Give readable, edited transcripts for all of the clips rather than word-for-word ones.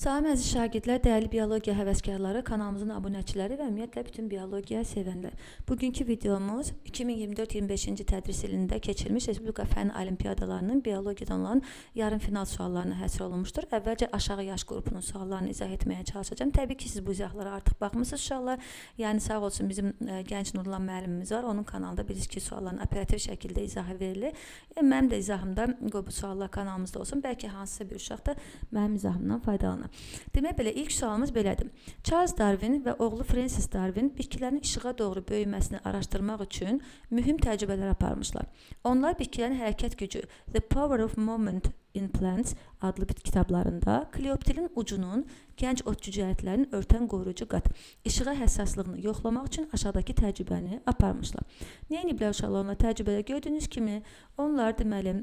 Salam əziz şagirdlər, dəyərli biologiya həvəskarları, kanalımızın abunəçiləri və ümumiyyətlə bütün biologiya sevənlər. Bugünkü videomuz 2024-25-ci tədris ilində keçirilmiş Respublika Fənn Olimpiadalarının biologiyadan olan yarım final suallarına həsr olunmuşdur. Əvvəlcə aşağı yaş qrupunun suallarını izah etməyə çalışacağım. Təbii ki, siz bu izahlara artıq baxmısınız uşaqlar. Yəni sağ olsun bizim gənc Nurlan müəllimimiz var. Onun kanalında bilirsiniz ki, sualların operativ şəkildə izahı verilir. Mənim də izahımda bu suallar kanalımızda olsun. Bəlkə hansısa bir uşaq da mənim izahımdan faydalanır. Demək belə, ilk sualımız belədir. Charles Darwin və oğlu Francis Darwin bitkilərin işığa doğru böyüməsini araşdırmaq üçün mühüm təcrübələr aparmışlar. Onlar bitkilərin hərəkət gücü The Power of Movement in Plants adlı kitablarında Kleoptilin ucunun gənc ot cücərtlərini örtən qoruyucu qat işığa həssaslığını yoxlamaq üçün aşağıdakı təcrübəni aparmışlar. Nə ediblər uşaqlar? Onlar təcrübədə gördüyünüz kimi onlar deməli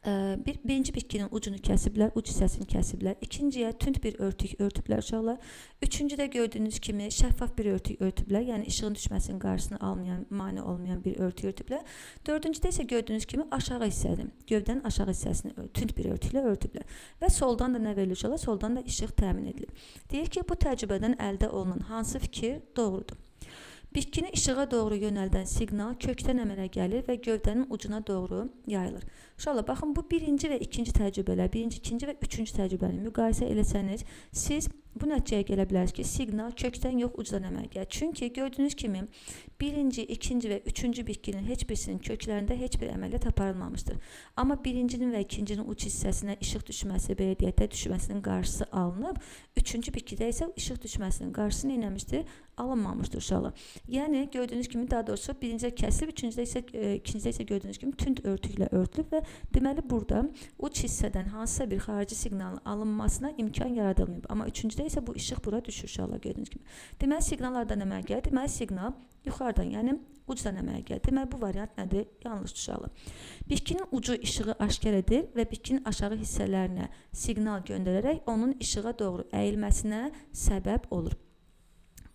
birinci bitkinin ucunu kəsiblər, uc hissəsini kəsiblər. İkinciyə tünd bir örtük örtüblər uşaqlar. Üçüncüdə gördüyünüz kimi şəffaf bir örtük örtüblər. Yəni işığın düşməsinin qarşısını almayan, mane olmayan bir örtük örtüblər. Dördüncüdə isə gördüyünüz kimi aşağı hissəni, gövdənin aşağı hissəsini tünd bir örtüklə örtüblər. Və soldan da nə verilir uşaqlar? Soldan da işıq təmin edilir. Deyir ki, bu təcrübədən əldə olunan hansı fikir doğrudur? Bitkini işığa doğru yönəldən siqnal kökdən əmələ gəlir və gövdənin ucuna doğru yayılır. Uşaqlar, baxın, bu birinci və ikinci təcrübələr, birinci, ikinci və üçüncü təcrübəni müqayisə eləsəniz, siz bu nəticəyə gələ bilərsiniz ki, siqnal kökdən yox, ucdan əmələ gəlir. Çünki gördüyünüz kimi birinci, ikinci və üçüncü bitkinin heç birisinin köklərində heç bir əməliyyat aparılmamışdır. Amma birincinin və ikincinin uc hissəsinə işıq düşməsi, belə deyək də düşməsinin qarşısı alınıb, üçüncü bitkidə isə işıq düşməsinin qarşısı neyləmişdir? Alınmamışdır uşaqlar. Yəni gördüyünüz kimi daha doğrusu birincidə kəsilib, ikincidə isə gördüyünüz kimi tünd örtüklə örtülüb və deməli burada uc hissədən hansısa bir xarici siqnalın alınmasına imkan yaradılmayıb. Amma üçüncüdə isə bu işıq bura düşür uşaqlar gördüyünüz kimi. Deməli siqnallardan əmələ gəlir. Deməli siqnal yuxarıdan, yəni ucdan əmələ gəlir. Deməli bu variant nədir? Yanlış uşaqlar. Bitkinin ucu işığı aşkar edir və bitkinin aşağı hissələrinə siqnal göndərərək onun işığa doğru əyilməsinə səbəb olur.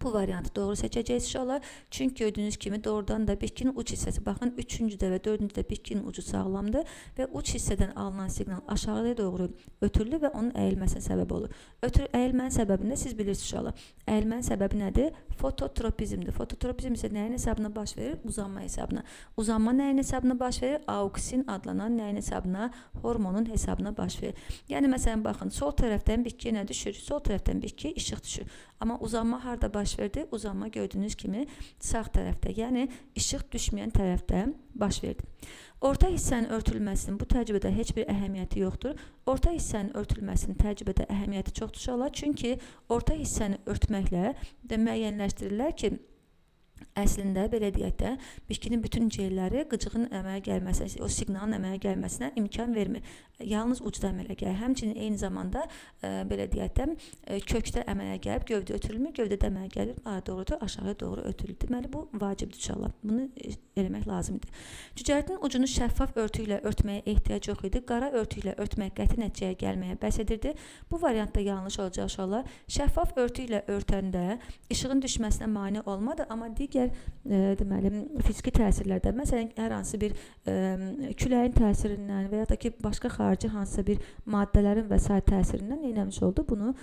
Bu variantı doğru seçəcəyiz uşaqlar. Çünki gördüyünüz kimi doğrudan da bitkinin uc hissəsi, baxın, üçüncüdə və dördüncüdə bitkinin ucu sağlamdır və uc hissədən alınan siqnal aşağıya doğru ötürülür və onun əyilməsinə səbəb olur. Əyilmənin səbəbini də siz bilirsiniz uşaqlar. Əyilmənin səbəbi nədir? Fototropizmdir. Fototropizm isə nəyin hesabına baş verir? Uzanma hesabına. Uzanma nəyin hesabına baş verir? Auksin adlanan nəyin hesabına? Hormonun hesabına baş verir. Yəni məsələn baxın, sol tərəfdən bitkiyə nə düşür? Sol tərəfdən bitkiyə işıq düşür. Amma uzanma harda baş verdi? Uzanma gördüyünüz kimi sağ tərəfdə, yəni işıq düşməyən tərəfdə baş verdi. Orta hissənin örtülməsinin bu təcrübədə heç bir əhəmiyyəti yoxdur. Orta hissənin örtülməsinin təcrübədə əhəmiyyəti çoxdur uşaqlar. Çünki orta hissəni örtməklə də müəyyənləşdirirlər ki, əslində belə deyək də bitkinin bütün hüceyrələri qıcığın əmələ gəlməsinə, o siqnalın əmələ gəlməsinə imkan vermir. Yalnız ucda əmələ gəlir. Həmçinin eyni zamanda belə deyək də kökdə əmələ gəlib gövdə ötürülmür, gövdədə əmələ gəlib doğrudur, aşağıya doğru ötürülür. Deməli bu vacibdir uşaqlar. Bunu eləmək lazımdır. Cücərtin ucunu şəffaf örtüklə örtməyə ehtiyac yox idi. Qara örtüklə örtmək qəti nəticəyə gəlməyə bəs edirdi. Bu variantda yanlış olacaq uşaqlar. Şəffaf örtüklə örtəndə işığın düşməsinə mane olmadı, amma digər deməli fiziki təsirlərdə, məsələn hər hansı bir küləyin təsirindən və ya da ki başqa xarici hansısa bir maddələrin və sair təsirindən nə etmiş oldu? Bunu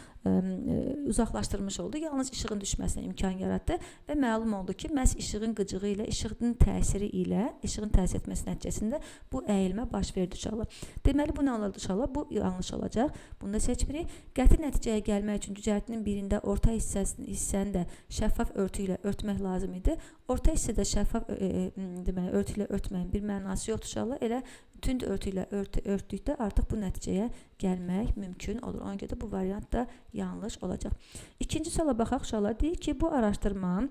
uzaqlaşdırmış oldu. Yalnız işığın düşməsinə imkan yaratdı və məlum oldu ki, məhz işığın qıcığı ilə, işığın təsiri ilə, işığın təsir etməsi nəticəsində bu əyilmə baş verdi uşaqlar. Deməli bu nə olurdu uşaqlar? Bu yanlış olacaq. Bunu da seçmirik. Qəti nəticəyə gəlmək üçün cücərtinin birində orta hissəni də şəffaf örtü ilə örtmək lazım idi. Orta hissədə şəffaf deməli örtü ilə örtməyin bir mənası yoxdur uşaqlar. Elə tünd örtü ilə örtdükdə artıq bu nəticəyə gəlmək mümkün olur. Ona görə də bu variant da yanlış olacaq. İkinci suala baxaq uşaqlar. Deyir ki, bu araşdırma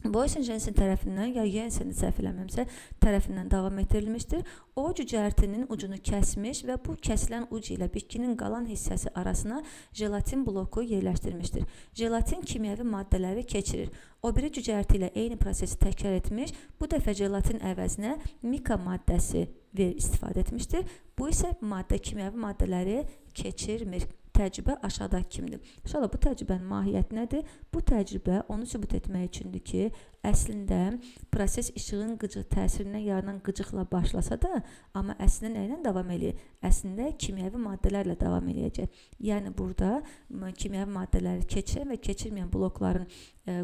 Boysen Jensen tərəfindən ya Jensen səhv eləmirəmsə tərəfindən davam etdirilmişdir. O cücərtinin ucunu kəsmiş və bu kəsilən uc ilə bitkinin qalan hissəsi arasına jelatin bloku yerləşdirmişdir. Jelatin kimyəvi maddələri keçirir. O biri cücərti ilə eyni prosesi təkrar etmiş. Bu dəfə jelatin əvəzinə mika maddəsi istifadə etmişdir. Bu isə kimyəvi maddələri keçirmir. Təcrübə aşağıdakı kimdir? İnşallah bu təcrübənin mahiyyəti nədir? Bu təcrübə onu sübut etmək üçündür ki, əslində proses işığın qıcıq təsirindən yaranan qıcıqla başlasa da, amma əslində nə ilə davam edir? əslində kimyəvi maddələrlə davam edəcək. Yəni burada kimyəvi maddələri keçirən və keçirməyən blokların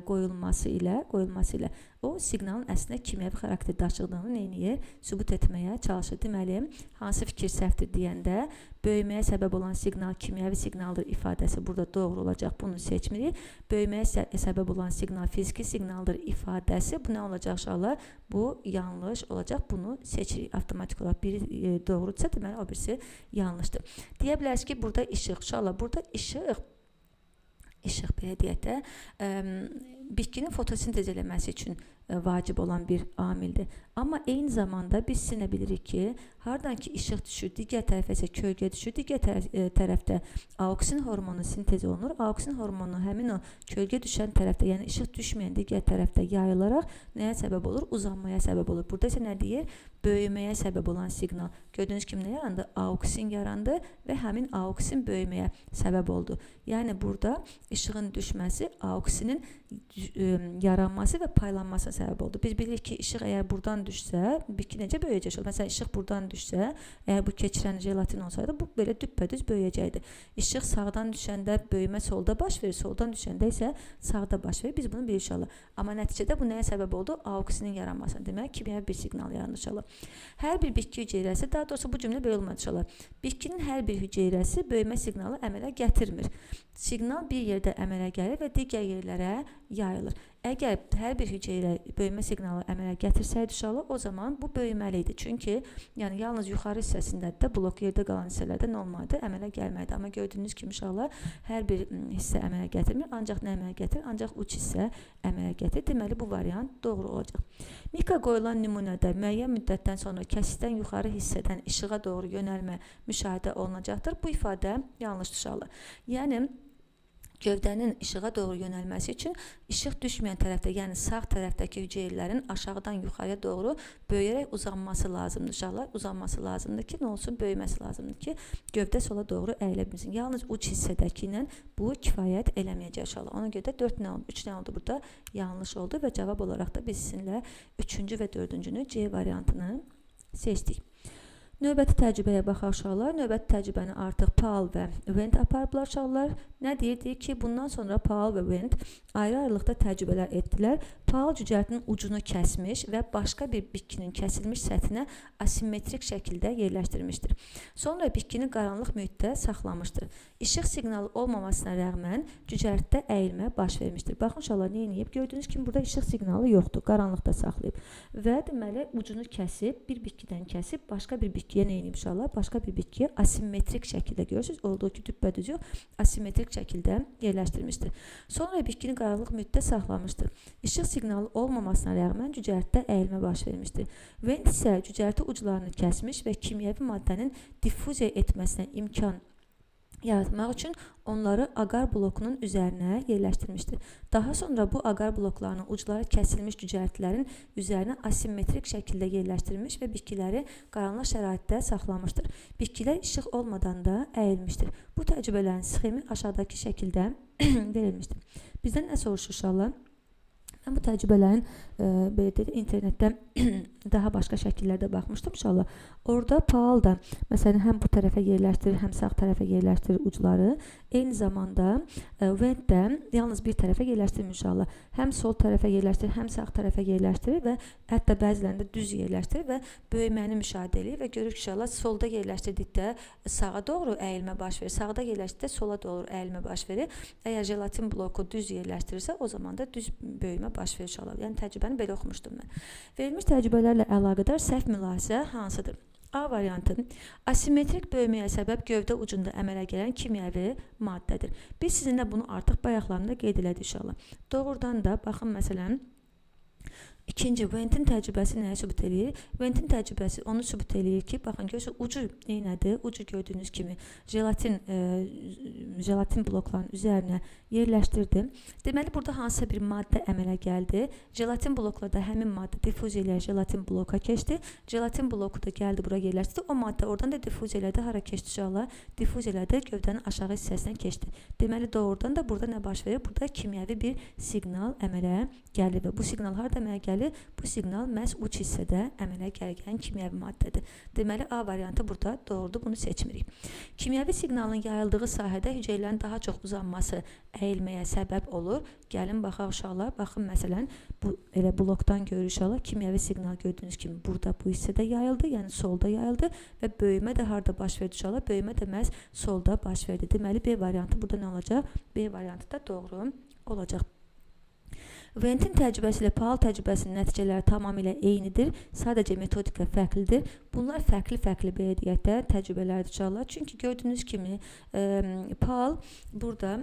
qoyulması ilə o siqnalın əslində kimyəvi xarakter daşıdığını neyiniyir? Sübut etməyə çalışır. Deməli, hansı fikir səhvdir deyəndə böyüməyə səbəb olan siqnal kimyəvi siqnaldır ifadəsi burada doğru olacaq. Bunu seçmirik. Böyüməyə səbəb olan siqnal fiziki siqnaldır ifadəsi. Bu nə olacaq uşaqlar? Bu yanlış olacaq. Bunu seçirik. Avtomatik olaraq biri doğrudursa, deməli o birisi yanlışdır. Deyə bilərsiniz ki, burada işıq. Uşaqlar, burada işıq belə deyək də, bitkinin fotosintez eləməsi üçün vacib olan bir amildir. Amma eyni zamanda biz sinə bilirik ki, hardan ki işıq düşür, digər tərəfə isə kölgə düşür, digər tərəfdə auksin hormonu sintez olunur. Auksin hormonu həmin o kölgə düşən tərəfdə, yəni işıq düşməyən digər tərəfdə yayılaraq nəyə səbəb olur? Uzanmaya səbəb olur. Burada isə nə deyir? Böyüməyə səbəb olan siqnal. Gördüyünüz kimi nə yarandı? Auksin yarandı və həmin auksin böyüməyə səbəb oldu. Yəni burada işığın düşməsi auksinin yaranması və paylanmasına səbəb oldu. Biz bilirik ki, işıq əgər buradan düşsə, bitki necə böyüyəcək? Məsələn, işıq buradan düşsə, əgər bu keçirən jelatin olsaydı, bu belə düppədüz böyüyəcəkdi. İşıq sağdan düşəndə böyümə solda baş verir, soldan düşəndə isə sağda baş verir. Biz bunu bilirik inşallah. Amma nəticədə bu nəyə səbəb oldu? Auksinin yaranmasına. Demək, kimyəvi bir siqnal yaranır inşallah. Hər bir bitki hüceyrəsi, daha doğrusu bu cümlə belə olmadı inşallah. Bitkinin hər bir hüceyrəsi böyümə siqnalı əmələ gətirmir. Siqnal bir yerdə əmələ gəlir və digər yerlərə yayılır. Əgər hər bir hüceyrə böyümə siqnalı əmələ gətirsəydi uşaqlar, o zaman bu böyüməli idi. Çünki yəni yalnız yuxarı hissəsində də blok yerdə qalan hissələrdə normaldır, əmələ gəlməlidir. Amma gördüyünüz kimi uşaqlar hər bir hissə əmələ gətirmir, ancaq nə əmələ gətirir? Ancaq uç hissə əmələ gətirir. Deməli bu variant doğru olacaq. Mika qoyulan nümunədə müəyyən müddətdən sonra kəsikdən yuxarı hissədən işığa doğru yönəlmə müşahidə olunacaqdır. Bu ifadə yanlışdır uşaqlar. Yəni gövdənin işığa doğru yönəlməsi üçün işıq düşməyən tərəfdə, yəni sağ tərəfdəki hüceyrələrin aşağıdan yuxarıya doğru böyüyərək uzanması lazımdır. Uşaqlar, uzanması lazımdır ki, nə olsun? Böyüməsi lazımdır ki, gövdə sola doğru əyilə bilsin. Yalnız uç hissədəki ilə bu kifayət eləməyəcək uşaqlar. Ona görə də 4 nə oldu? 3 nə oldu burada? Yanlış oldu və cavab olaraq da biz sizinlə 3-cü və 4-cünü C variantını seçdik. Növbəti təcrübəyə baxaq uşaqlar. Növbəti təcrübəni artıq Paul və Wendt aparıblar uşaqlar. Nə deyir? Deyir ki, bundan sonra Paul və Wendt ayrı-ayrılıqda təcrübələr etdilər. Paul cücərtinin ucunu kəsmiş və başqa bir bitkinin kəsilmiş səthinə asimetrik şəkildə yerləşdirmişdir. Sonra bitkini qaranlıq mühitdə saxlamışdır. İşıq siqnalı olmamasına rəğmən cücərtdə əyilmə baş vermişdir. Baxın uşaqlar, nə edib? Gördüyünüz kimi burada işıq siqnalı yoxdur. Qaranlıqda saxlayıb. Və deməli ucunu kəsib, bir bitkidən kəsib, başqa bir bitkiyə nə edib uşaqlar? Başqa bir bitkiyə asimetrik şəkildə görürsünüz. Olduğu ki, düppədüz yox, asimetrik şəkildə yerləşdirmişdir. Sonra bitkini qaranlıq müddətdə saxlamışdır. İşıq siqnalı olmamasına rəğmən cücərtdə əyilmə baş vermişdir. Wendt isə cücərti uclarını kəsmiş və kimyəvi maddənin diffuziya etməsinə imkan yaratmaq üçün onları agar blokunun üzərinə yerləşdirmişdir. Daha sonra bu agar bloklarının ucları kəsilmiş cücərtilərin üzərinə asimetrik şəkildə yerləşdirilmiş və bitkiləri qaranlıq şəraitdə saxlamışdır. Bitkilər işıq olmadan da əyilmişdir. Bu təcrübələrin sxemi aşağıdakı şəkildə verilmişdir. Bizdən nə soruşur uşaqlar? Mən bu təcrübələrin belə deyək, internetdə daha başqa şəkillərdə baxmışdım inşallah. Orada Paul da məsələn həm bu tərəfə yerləşdirir, həm sağ tərəfə yerləşdirir ucları. Eyni zamanda Wendt də yalnız bir tərəfə yerləşdirir inşallah. Həm sol tərəfə yerləşdirir, həm sağ tərəfə yerləşdirir və hətta bəzilərində düz yerləşdirir və böyüməni müşahidə edir və görürük inşallah solda yerləşdirdikdə sağa doğru əyilmə baş verir, sağda yerləşdirdikdə sola doğru əyilmə baş verir. Əgər jelatin bloku düz yerləşdirirsə, o zaman da düz böyümə baş verir inşallah. Yəni təcrübəni belə oxumuşdum mən. Verilmiş təcrübələrlə əlaqədar səhv mülahizə hansıdır? A variantı asimetrik böyüməyə səbəb gövdə ucunda əmələ gələn kimyəvi maddədir. Biz sizinlə bunu artıq bayaqlarında qeyd elədik inşallah. Doğrudan da baxın məsələn İkinci, Wendtin təcrübəsi nəyə sübut eləyir? Wendtin təcrübəsi onu sübut eləyir ki, baxın görürsünüz, ucu neynədir? Ucu gördüyünüz kimi jelatin bloklarının üzərinə yerləşdirdi. Deməli, burada hansısa bir maddə əmələ gəldi. Jelatin bloklarda həmin maddə diffuziya ilə jelatin bloka keçdi. Jelatin bloku da gəldi, bura yerləşdirdi. O maddə oradan da diffuziya ilə hara keçdi inşallah? Diffuziya ilə də gövdənin aşağı hissəsinə keçdi. Deməli, doğrudan da burada nə baş verir? Burada kimyəvi bir siqnal əmələ gəlir və bu siqnal harada əmələ gəlir? göstərir. Bu siqnal məhz uç hissədə əmələ gələn kimyəvi maddədir. Deməli, A variantı burada doğrudur, bunu seçmirik. Kimyəvi siqnalın yayıldığı sahədə hüceyrələrin daha çox uzanması əyilməyə səbəb olur. Gəlin baxaq uşaqlar. Baxın, məsələn, bu elə blokdan görürük uşaqlar. Kimyəvi siqnal gördüyünüz kimi burada bu hissədə yayıldı, yəni solda yayıldı və böyümə də harda baş verdi uşaqlar? Böyümə də məhz solda baş verdi. Deməli, B variantı burada nə olacaq? B variantı da doğru olacaq. Ventin təcrübəsi ilə PAAL təcrübəsinin nəticələri tamamilə eynidir. Sadəcə metodika fərqlidir. Bunlar fərqli belə deyək də təcrübələrdir uşaqlar. Çünki gördüyünüz kimi PAAL burada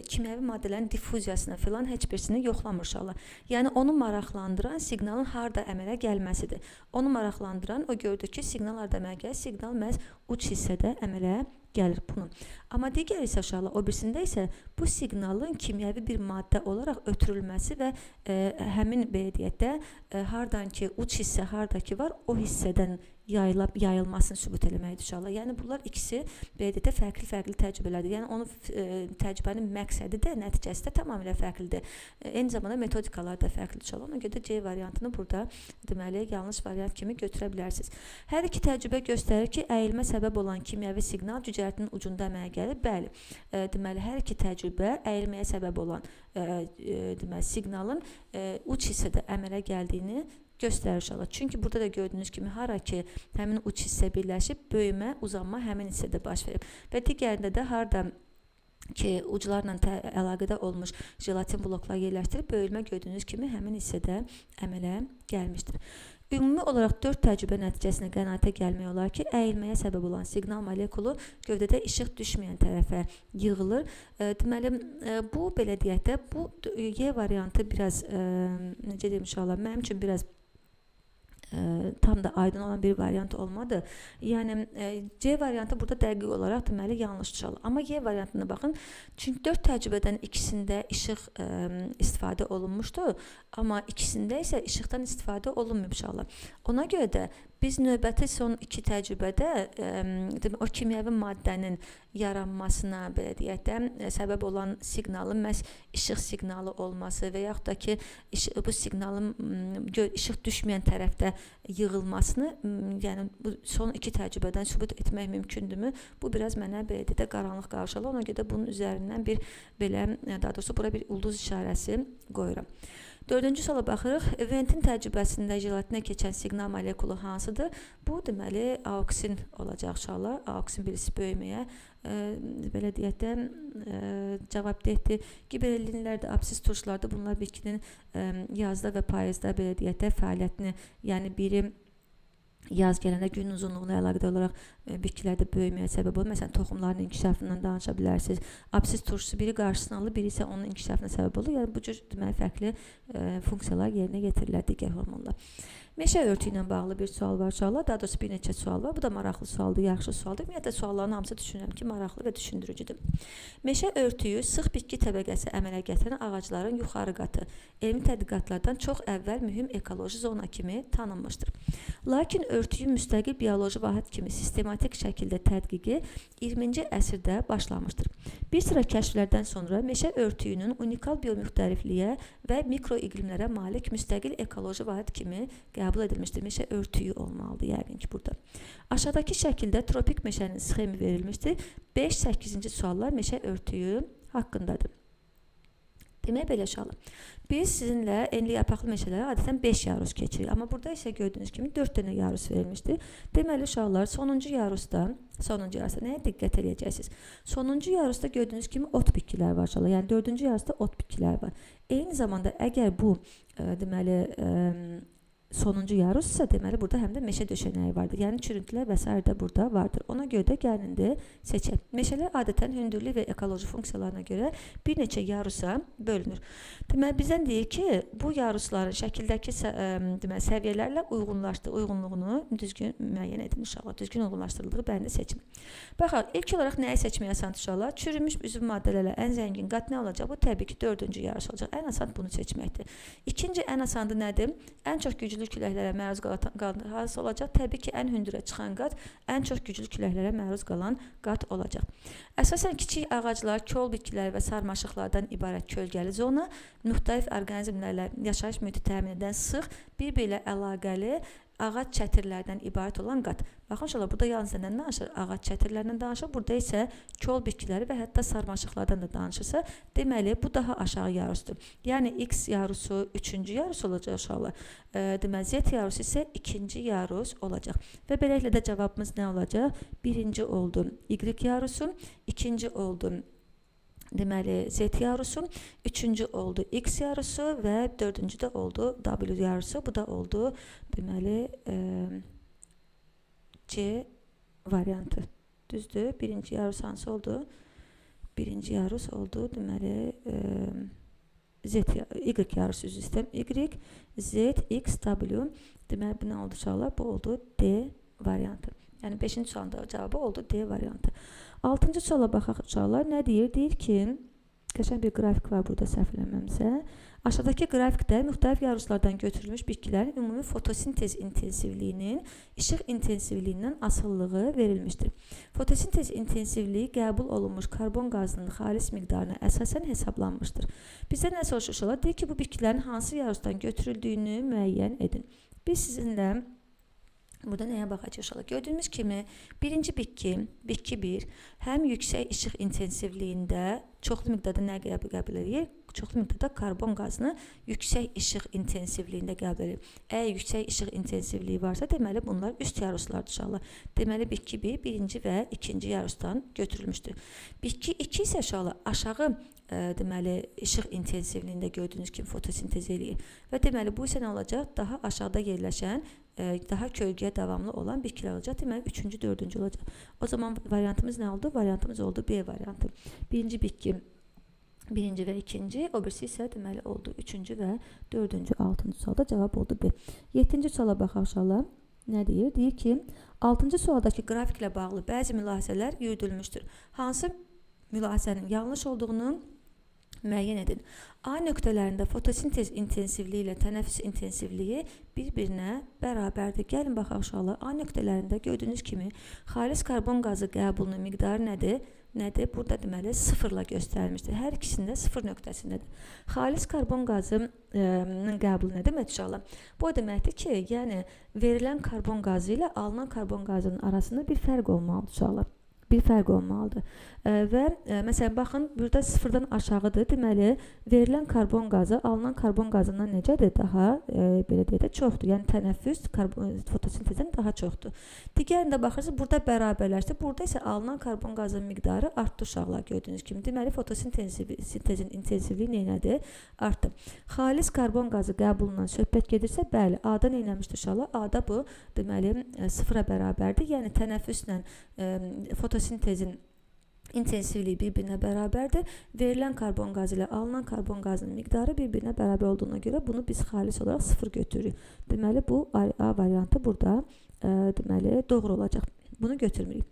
kimyəvi maddələrin difuziyasına filan heç birisini yoxlamır uşaqlar. Yəni onu maraqlandıran siqnalın harda əmələ gəlməsidir. Onu maraqlandıran o gördük ki, siqnal harda əmələ gəlir? Siqnal məhz uç hissədə əmələ gəlir bunu. Amma digər isə uşaqlar, o birisində isə bu siqnalın kimyəvi bir maddə olaraq ötürülməsi və həmin belə deyək də hardan ki uç hissə hardakı var, o hissədən yayılmasını sübut eləməkdir uşaqlar. Yəni bunlar ikisi belə deyək də fərqli təcrübələrdir. Yəni onun təcrübənin məqsədi də, nəticəsi də tamamilə fərqlidir. Eyni zamanda metodikalar da fərqlidir uşaqlar. Ona görə də C variantını burada deməli yanlış variant kimi götürə bilərsiniz. Hər iki təcrübə göstərir ki, əyilmə səbəb olan kimyəvi siqnal cücərtinin ucunda əmələ gəlir. Bəli, deməli hər iki təcrübə əyilməyə səbəb olan deməli siqnalın uç hissədə əmələ gəldiyini göstərir uşaqlar. Çünki burada da gördüyünüz kimi hara ki həmin uç hissə birləşib, böyümə, uzanma həmin hissədə baş verib. Və digərində də harda ki uclarla əlaqədə olmuş jelatin bloklar yerləşdirib, böyülmə gördüyünüz kimi həmin hissədə əmələ gəlmişdir. Ümumi olaraq 4 təcrübə nəticəsinə qənaətə gəlmək olar ki, əyilməyə səbəb olan siqnal molekulu gövdədə işıq düşməyən tərəfə yığılır. Deməli, bu belə deyək də, bu Y variantı biraz, necə deyim uşaqlar, mənim üçün biraz tam da aydın olan bir variant olmadı. Yəni C variantı burada dəqiq olaraq deməli yanlışdır. Amma Y variantına baxın. Çünki 4 təcrübədən ikisində işıq istifadə olunmuşdu, amma ikisində isə işıqdan istifadə olunmayıb uşaqlar. Ona görə də biz növbəti son 2 təcrübədə o kimyəvi maddənin yaranmasına belə deyək də səbəb olan siqnalın məhz işıq siqnalı olması və yaxud da ki bu siqnalın işıq düşməyən tərəfdə yığılmasını, yəni bu son 2 təcrübədən sübut etmək mümkündürmü? Bu biraz mənə belə deyək də qaranlıq qarşılar. Ona görə də bunun üzərindən bir belə, daha doğrusu bura bir ulduz işarəsi qoyuram. 4-cü suala baxırıq. Ventin təcrübəsində jelatinə keçən siqnal molekulu hansıdır? Bu deməli aoksin olacaq uşaqlar. Aoksin birisi böyüməyə belə deyək də cavabdehdir. Giberellinlər də, absis turşular da bunlar bitkinin yazda və payızda belə deyək də fəaliyyətini, yəni biri yaz gələndə gün uzunluğuna əlaqədar olaraq bitkilərdə böyüməyə səbəb olur. Məsələn, toxumların inkişafından danışa bilərsiniz. Absis turşusu biri qarşısını alır, biri isə onun inkişafına səbəb olur. Yəni bu cür deməli fərqli funksiyalar yerinə yetirirlər digər hormonlar. Meşə örtüyü ilə bağlı bir sual var uşaqlar. Daha doğrusu bir neçə sual var. Bu da maraqlı sualdır, yaxşı sualdır. Ümumiyyətlə sualların hamısı düşünürəm ki, maraqlı və düşündürücüdür. Meşə örtüyü sıx bitki təbəqəsi əmələ gətirən ağacların yuxarı qatı elmi tədqiqatlardan çox əvvəl mühüm ekoloji zona kimi tanınmışdır. Lakin örtüyün müstəqil bioloji vahid kimi sistematik şəkildə tədqiqi 20-ci əsrdə başlamışdır. Bir sıra kəşflərdən sonra meşə örtüyünün unikal biomüxtəlifliyə və mikroiqlimlərə malik müstəqil ekoloji vahid kimi qəbul edilmişdir. Meşə örtüyü olmalıdır yəqin ki burada. Aşağıdakı şəkildə tropik meşənin sxemi verilmişdir. 5-8-ci suallar meşə örtüyü haqqındadır. Demək belə uşaqlar. Biz sizinlə enli yapaqlı meşələrə adətən 5 yarus keçirik. Amma burada isə gördüyünüz kimi 4 dənə yarus verilmişdir. Deməli uşaqlar sonuncu yarusda nəyə diqqət edəcəksiniz? Sonuncu yarusda gördüyünüz kimi ot bitkilər var uşaqlar. Yəni 4-cü yarusda ot bitkilər var. Eyni zamanda əgər bu deməli sonuncu yarussa deməli burada həm də meşə döşənəyi vardır. Yəni çürüntülər və s. də burada vardır. Ona görə də gəlin də seçək. Meşələr adətən hündürlük və ekoloji funksiyalarına görə bir neçə yarusa bölünür. Deməli bizdən deyir ki, bu yarusların şəkildəki deməli səviyyələrlə uyğunluğunu düzgün müəyyən edin uşaqlar. Düzgün uyğunlaşdırıldığı bəndə seçin. Baxaq, ilk olaraq nəyi seçməyə asan uşaqlar? Çürümüş üzüm maddələrlə ən zəngin qat nə olacaq? Bu təbii ki 4-cü yarus olacaq. Ən asan bunu seçməkdir. İkinci ən asandı nədir? Ən çox güclü güclü küləklərə məruz qalan hansı olacaq? Təbii ki, ən hündürə çıxan qat ən çox güclü küləklərə məruz qalan qat olacaq. Əsasən kiçik ağaclar, kol bitkilər və sarmaşıqlardan ibarət kölgəli zona müxtəlif orqanizmlərlə yaşayış mühiti təmin edən sıx, bir-biri ilə əlaqəli ağac çətirlərdən ibarət olan qat. Baxın, inşallah burada yalnız nədən danışır? Ağac çətirlərindən danışır. Burada isə kol bitkiləri və hətta sarmaşıqlardan da danışırsa, deməli bu daha aşağı yarusdur. Yəni X yarusu 3-cü yarus olacaq inşallah. Deməli Z yarusu isə 2-ci yarus olacaq. Və beləliklə də cavabımız nə olacaq? 1-ci oldu Y yarusu, 2-ci oldu deməli Z yarusu, 3-cü oldu X yarusu və 4-cü də oldu W yarusu. Bu da oldu deməli C variantı. Düzdür? Birinci yarus hansı oldu? Birinci yarus oldu deməli Y yarusu üzrə sistem Y, Z, X, W. Deməli bu nə oldu inşallah? Bu oldu D variantı. Yəni 5-ci sualın cavabı oldu D variantı. 6-cı suala baxaq uşaqlar. Nə deyir? Deyir ki, qəşəng bir qrafik var burada səhv eləməmsə. Aşağıdakı qrafikdə müxtəlif yaruslardan götürülmüş bitkilərin ümumi fotosintez intensivliyinin işıq intensivliyindən asılılığı verilmişdir. Fotosintez intensivliyi qəbul olunmuş karbon qazının xalis miqdarına əsasən hesablanmışdır. Bizdə nə soruşurlar? Deyir ki, bu bitkilərin hansı yarusdan götürüldüyünü müəyyən edin. Biz sizinlə burada nəyə baxacaq inşallah? Gördüyünüz kimi birinci bitki 1 həm yüksək işıq intensivliyində çoxlu miqdarda nə qəbul edir? Çoxlu miqdarda karbon qazını yüksək işıq intensivliyində qəbul edir. Əgər yüksək işıq intensivliyi varsa, deməli bunlar üst yaruslardır inşallah. Deməli bitki 1 birinci və ikinci yarusdan götürülmüşdür. Bitki 2 isə inşallah aşağı deməli işıq intensivliyində gördüyünüz kimi fotosintez eləyir. Və deməli bu isə nə olacaq? Daha aşağıda yerləşən, daha kölgəyə davamlı olan bitkilər olacaq. Deməli 3-cü, 4-cü olacaq. O zaman variantımız nə oldu? Variantımız oldu B variantı. Birinci bitki birinci və ikinci, o birisi isə deməli oldu 3-cü və 4-cü, 6-cı sualda cavab oldu B. 7-ci suala baxaq inşallah. Nə deyir? Deyir ki, 6-cı sualdakı qrafiklə bağlı bəzi mülahizələr yürüdülmüşdür. Hansı mülahizənin yanlış olduğunu müəyyən edin. A nöqtələrində fotosintez intensivliyi ilə tənəffüs intensivliyi bir-birinə bərabərdir. Gəlin baxaq uşaqlar. A nöqtələrində gördüyünüz kimi xalis karbon qazı qəbulunun miqdarı nədir? Burada deməli 0-la göstərilmişdir. Hər ikisində 0 nöqtəsindədir. Xalis karbon qazının qəbulu nə demək uşaqlar? Bu deməkdir ki, yəni verilən karbon qazı ilə alınan karbon qazının arasında bir fərq olmalıdır uşaqlar. Bir fərq olmalıdır. Və məsələn, baxın, burada 0-dan aşağıdır. Deməli, verilən karbon qazı alınan karbon qazından necədir? Daha, belə deyək də, çoxdur. Yəni, tənəffüs fotosintezdən daha çoxdur. Digərində baxırsınız, burada bərabərləşdir. Burada isə alınan karbon qazının miqdarı artdı uşaqlar gördüyünüz kimi. Deməli, fotosintezin intensivliyi nədir? Artdı. Xalis karbon qazı qəbulundan söhbət gedirsə, bəli, A-da neynəmişdir uşaqlar? A-da bu, deməli, 0-a bərabərdir. Yəni, tənəffüslə fotosintezin intensivliyi bir-birinə bərabərdir. Verilən karbon qazı ilə alınan karbon qazının miqdarı bir-birinə bərabər olduğuna görə bunu biz xalis olaraq 0 götürürük. Deməli, bu A variantı burada deməli, doğru olacaq. Bunu götürmürük.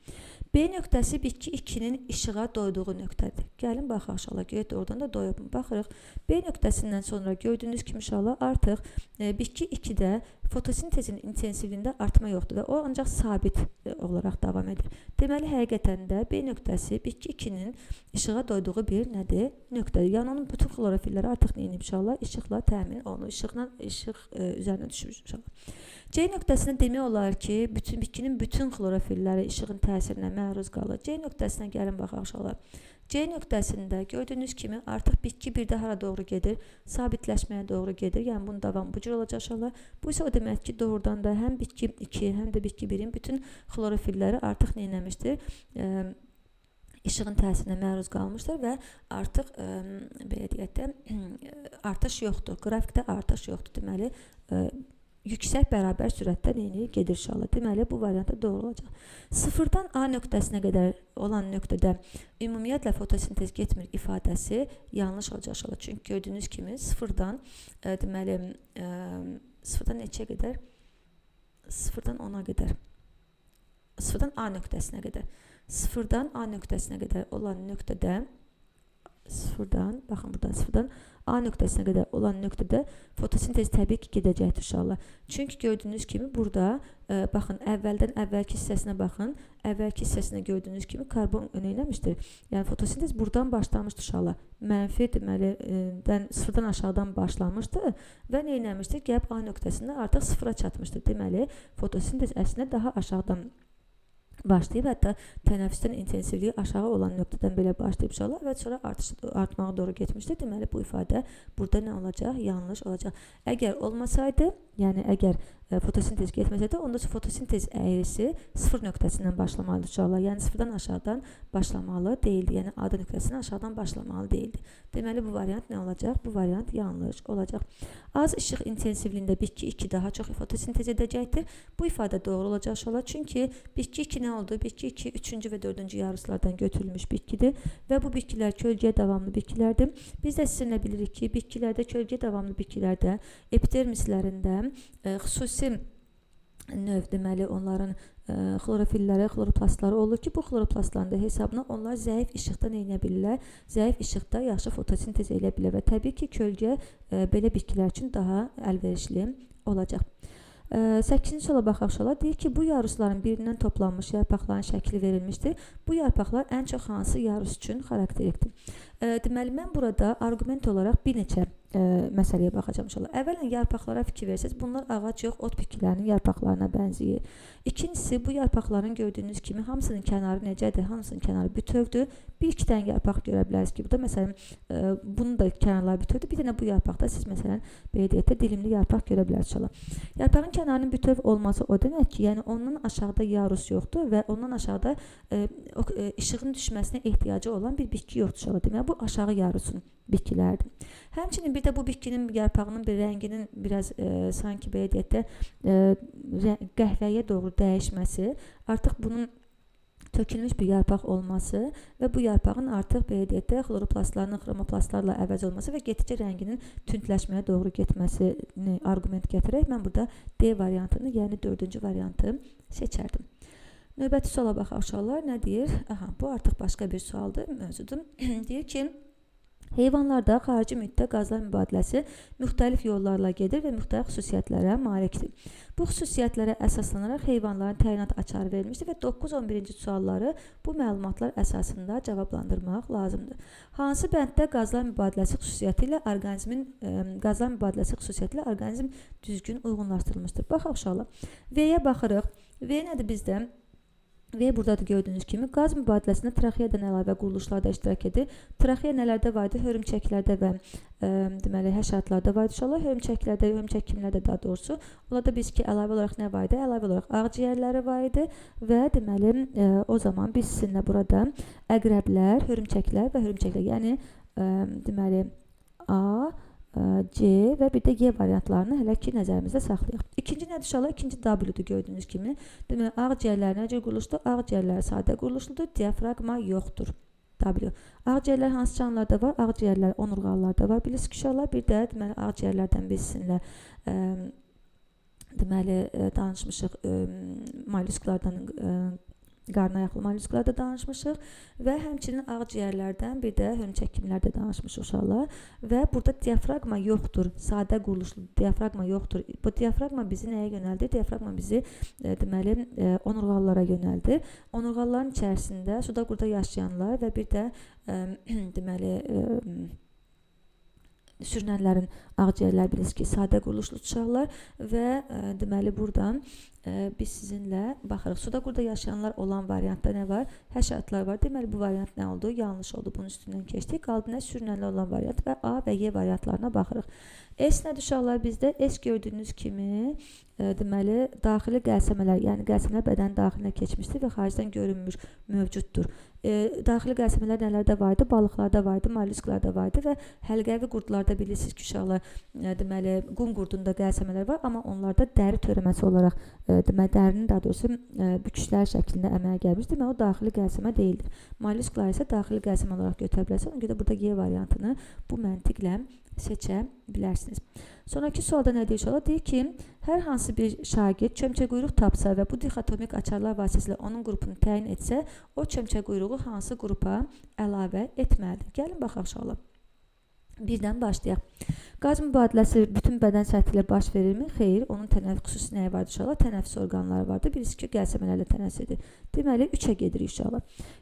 B nöqtəsi bitki 2-nin işığa doyduğu nöqtədir. Gəlin, baxaq inşallah, görək oradan da doyub mu? Baxırıq. B nöqtəsindən sonra gördüyünüz kimi inşallah artıq bitki 2-də fotosintezin intensivliyində artma yoxdur və o ancaq sabit olaraq davam edir. Deməli, həqiqətən də B nöqtəsi bitki 2-nin işığa doyduğu bir nədir? Nöqtədir. Yəni, onun bütün xlorofilləri artıq neyinib inşallah? İşıqla təmin olunur. İşıq üzərinə düşür inşallah. C nöqtəsinə demək olar ki, bitkinin bütün xlorofilləri işığın təsirinə məruz qalır. C nöqtəsinə gəlin baxaq inşallah. C nöqtəsində gördüyünüz kimi artıq bitki 1-də hara doğru gedir? Sabitləşməyə doğru gedir. Yəni, bunun davamı bu cür olacaq inşallah. Bu isə o demək ki, doğrudan da həm bitki 2, həm də bitki 1-in bütün xlorofilləri artıq neynəmişdir? İşığın təsirinə məruz qalmışdır və artıq, belə deyək də, artış yoxdur. Qrafikdə artış yoxdur. Deməli, yüksək bərabər sürətdə gedir inşallah. Deməli, bu variantda doğru olacaq. 0-dan A nöqtəsinə qədər olan nöqtədə ümumiyyətlə fotosintez getmir ifadəsi yanlış olacaq inşallah. Çünki gördüyünüz kimi 0-dan deməli, 0-dan neçəyə qədər? 0-dan 10-a qədər. 0-dan A nöqtəsinə qədər. 0-dan A nöqtəsinə qədər olan nöqtədə sıfırdan, baxın burada sıfırdan A nöqtəsinə qədər olan nöqtədə fotosintez təbii ki gedəcəkdir uşaqlar. Çünki gördüyünüz kimi burada baxın əvvəldən əvvəlki hissəsinə baxın. Əvvəlki hissəsində gördüyünüz kimi karbon neyləmişdir? Yəni fotosintez buradan başlamışdı uşaqlar. Mənfi deməli sıfırdan aşağıdan başlamışdı və neyləmişdir? Gəlib A nöqtəsində artıq sıfıra çatmışdır. Deməli fotosintez əslində daha aşağıdan başlayıb, hətta tənəffüsdən intensivliyi aşağı olan nöqtədən belə başlayıb uşaqlar və sonra artmağa doğru getmişdir. Deməli bu ifadə burada nə olacaq? Yanlış olacaq. Əgər olmasaydı, yəni əgər fotosintez getməsəydi, onda fotosintez əyrisi sıfır nöqtəsindən başlamalıdır uşaqlar. Yəni sıfırdan aşağıdan başlamalı deyildi. Yəni A nöqtəsindən aşağıdan başlamalı deyildi. Deməli bu variant nə olacaq? Bu variant yanlış olacaq. Az işıq intensivliyində bitki 2 daha çox fotosintez edəcəkdir. Bu ifadə doğru olacaq uşaqlar. Çünki bitki 2 nə oldu? Bitki 2 3-cü və 4-cü yarıslardan götürülmüş bitkidir və bu bitkilər kölgəyə davamlı bitkilərdir. Biz də sizinlə bilirik ki, bitkilərdə, kölgəyə davamlı bitkilərdə epidermislərində xüsusi növ deməli onların xlorofilləri, xloroplastları olur ki, bu xloroplastların da hesabına onlar zəif işıqda nə edə bilirlər? Zəif işıqda yaxşı fotosintez edə bilər və təbii ki, kölgə belə bitkilər üçün daha əlverişli olacaq. 8-ci suala baxaq uşaqlar. Deyir ki, bu yarusların birindən toplanmış yarpaqların şəkli verilmişdir. Bu yarpaqlar ən çox hansı yarus üçün xarakterikdir? Deməli, mən burada arqument olaraq bir neçə məsələyə baxacağım inşallah. Əvvələn yarpaqlara fikir versəz, bunlar ağac yox, ot bitkilərinin yarpaqlarına bənzəyir. İkincisi, bu yarpaqların gördüyünüz kimi hamısının kənarı necədir? Hamısının kənarı bütövdür. Bir-iki dənə yarpaq görə bilərsiniz ki, burada məsələn bunun da kənarları bütövdür. Bir dənə bu yarpaqda siz məsələn belə deyək də dilimli yarpaq görə bilərsiniz inşallah. Yarpağın kənarının bütöv olması o demək ki, yəni ondan aşağıda yarus yoxdur və ondan aşağıda işığın düşməsinə ehtiyacı olan bir bitki yoxdur inşallah. Demək bu aşağı yarusun bitkilərdir. Həmçinin bir də bu bitkinin yarpağının bir rənginin biraz sanki belə deyək də qəhvəyə doğru dəyişməsi, artıq bunun tökülmüş bir yarpaq olması və bu yarpağın artıq belə deyək də xloroplastlarının xromoplastlarla əvəz olması və getdikcə rənginin tündləşməyə doğru getməsini arqument gətirək mən burada D variantını, yəni 4-cü variantı seçərdim. Növbəti suala baxaq uşaqlar, nə deyir? Aha, bu artıq başqa bir sualdır, mövzudur. Deyir ki, heyvanlarda xarici mühitdə qazlar mübadiləsi müxtəlif yollarla gedir və müxtəlif xüsusiyyətlərə malikdir. Bu xüsusiyyətlərə əsaslanaraq heyvanların təyinat açarı verilmişdir və 9-11-ci sualları bu məlumatlar əsasında cavablandırmaq lazımdır. Hansı bənddə qazlar mübadiləsi xüsusiyyəti ilə orqanizm düzgün uyğunlaşdırılmışdır? Baxaq uşaqlar. V-yə baxırıq. V nədir bizdə? Və burada da gördüyünüz kimi qaz mübadiləsində traxeyadan əlavə quruluşlarda iştirak edir. Traxeya nələrdə var idi? Hörümçəklərdə və deməli həşəratlarda var idi. İnşallah hörümçəklərdə, hörümçək kimlərdə daha doğrusu. Onlarda biz ki əlavə olaraq nə var idi? Əlavə olaraq ağciyərləri var idi və deməli o zaman biz sizinlə burada əqrəblər, hörümçəklər və hörümçəklər, yəni deməli A, C və bir də Y variantlarını hələ ki nəzərimizdə saxlayaq. İkinci nədir inşallah? İkinci W-dur gördüyünüz kimi. Deməli, ağciyərlər necə quruluşdur? Ağciyərlər sadə quruluşludur, diafraqma yoxdur. W. Ağciyərlər hansı canlılarda var? Ağciyərlər onurğalılarda var. Bilirsiniz ki, inşallah bir də deməli ağciyərlərdən biz sizinlə deməli danışmışıq mollyusklardan qarın ayaqlı mollyusklarda danışmışıq və həmçinin ağciyərlərdən bir də hörümçək kimlərdə danışmışıq uşaqlar və burada diafraqma yoxdur, sadə quruluşlu diafraqma yoxdur. Bu diafraqma bizi nəyə yönəldir? Diafraqma bizi deməli onurğalılara yönəldir. Onurğalıların içərisində suda qurda yaşayanlar və bir də deməli sürünənlərin ağciyərlər bilirsiniz ki, sadə quruluşlu uşaqlar və deməli buradan biz sizinlə baxırıq. Suda qurda yaşayanlar olan variantda nə var? Həşəratlar var. Deməli bu variant nə oldu? Yanlış oldu. Bunun üstündən keçdik. Qaldı nə? Sürünənlər olan variant və A və Y variantlarına baxırıq. S nədir uşaqlar bizdə? S gördüyünüz kimi deməli daxili qəlsəmələr, yəni qəlsəmələr bədənin daxilinə keçmişdir və xaricdən görünmür, mövcuddur. Daxili qəlsəmələr nələrdə var idi? Balıqlarda var idi, mollyusklarda var idi və həlqəvi qurdlarda bilirsiniz ki, uşaqlar deməli qum qurdunda qəlsəmələr var, amma onlarda dəri törəməsi olaraq deməli dərinin daha doğrusu büküşlər şəklində əmələ gəlmiş. Deməli o daxili qəlsəmə deyildir. Mollyusklar isə daxili qəlsəmə olaraq götürə bilərsiniz. Ona görə də burada G variantını bu məntiqlə seçə bilərsiniz. Sonraki sualda nə deyir inşallah? Deyir ki, hər hansı bir şagird çömçəquyruq tapsa və bu dixotomik açarlar vasitəsilə onun qrupunu təyin etsə, o çömçəquyruğu hansı qrupa əlavə etməlidir? Gəlin baxaq inşallah. Birdən başlayaq. Qaz mübadiləsi bütün bədən səthi ilə baş verirmi? Xeyr. Onun xüsusi nəyi vardır inşallah? Tənəffüs orqanları vardır. Birisi ki, qəlsəmələrlə tənəffüs edir. Deməli, 3-ə gedirik inşallah.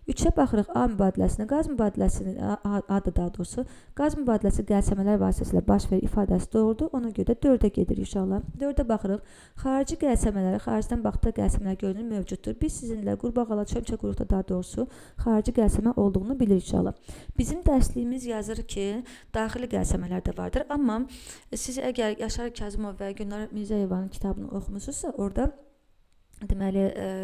3-ə baxırıq A mübadiləsinə. Qaz mübadiləsinin adı daha doğrusu. Qaz mübadiləsi qəlsəmələr vasitəsilə baş verir ifadəsi doğrudur. Ona görə də 4-ə gedirik inşallah. 4-ə baxırıq. Xarici qəlsəmələri, xaricdən baxdıqda qəlsəmələr görünür, mövcuddur. Biz sizinlə qurbağalar çömçəquyruqda daha doğrusu xarici qəlsəmə olduğunu bilirik inşallah. Bizim dərsliyimiz yazır ki, daxili qəlsəmələr də vardır. Amma siz əgər Yaşar Kazımov və Gülnar Mirzəyevanın kitabını oxumusunuzsa, orada deməli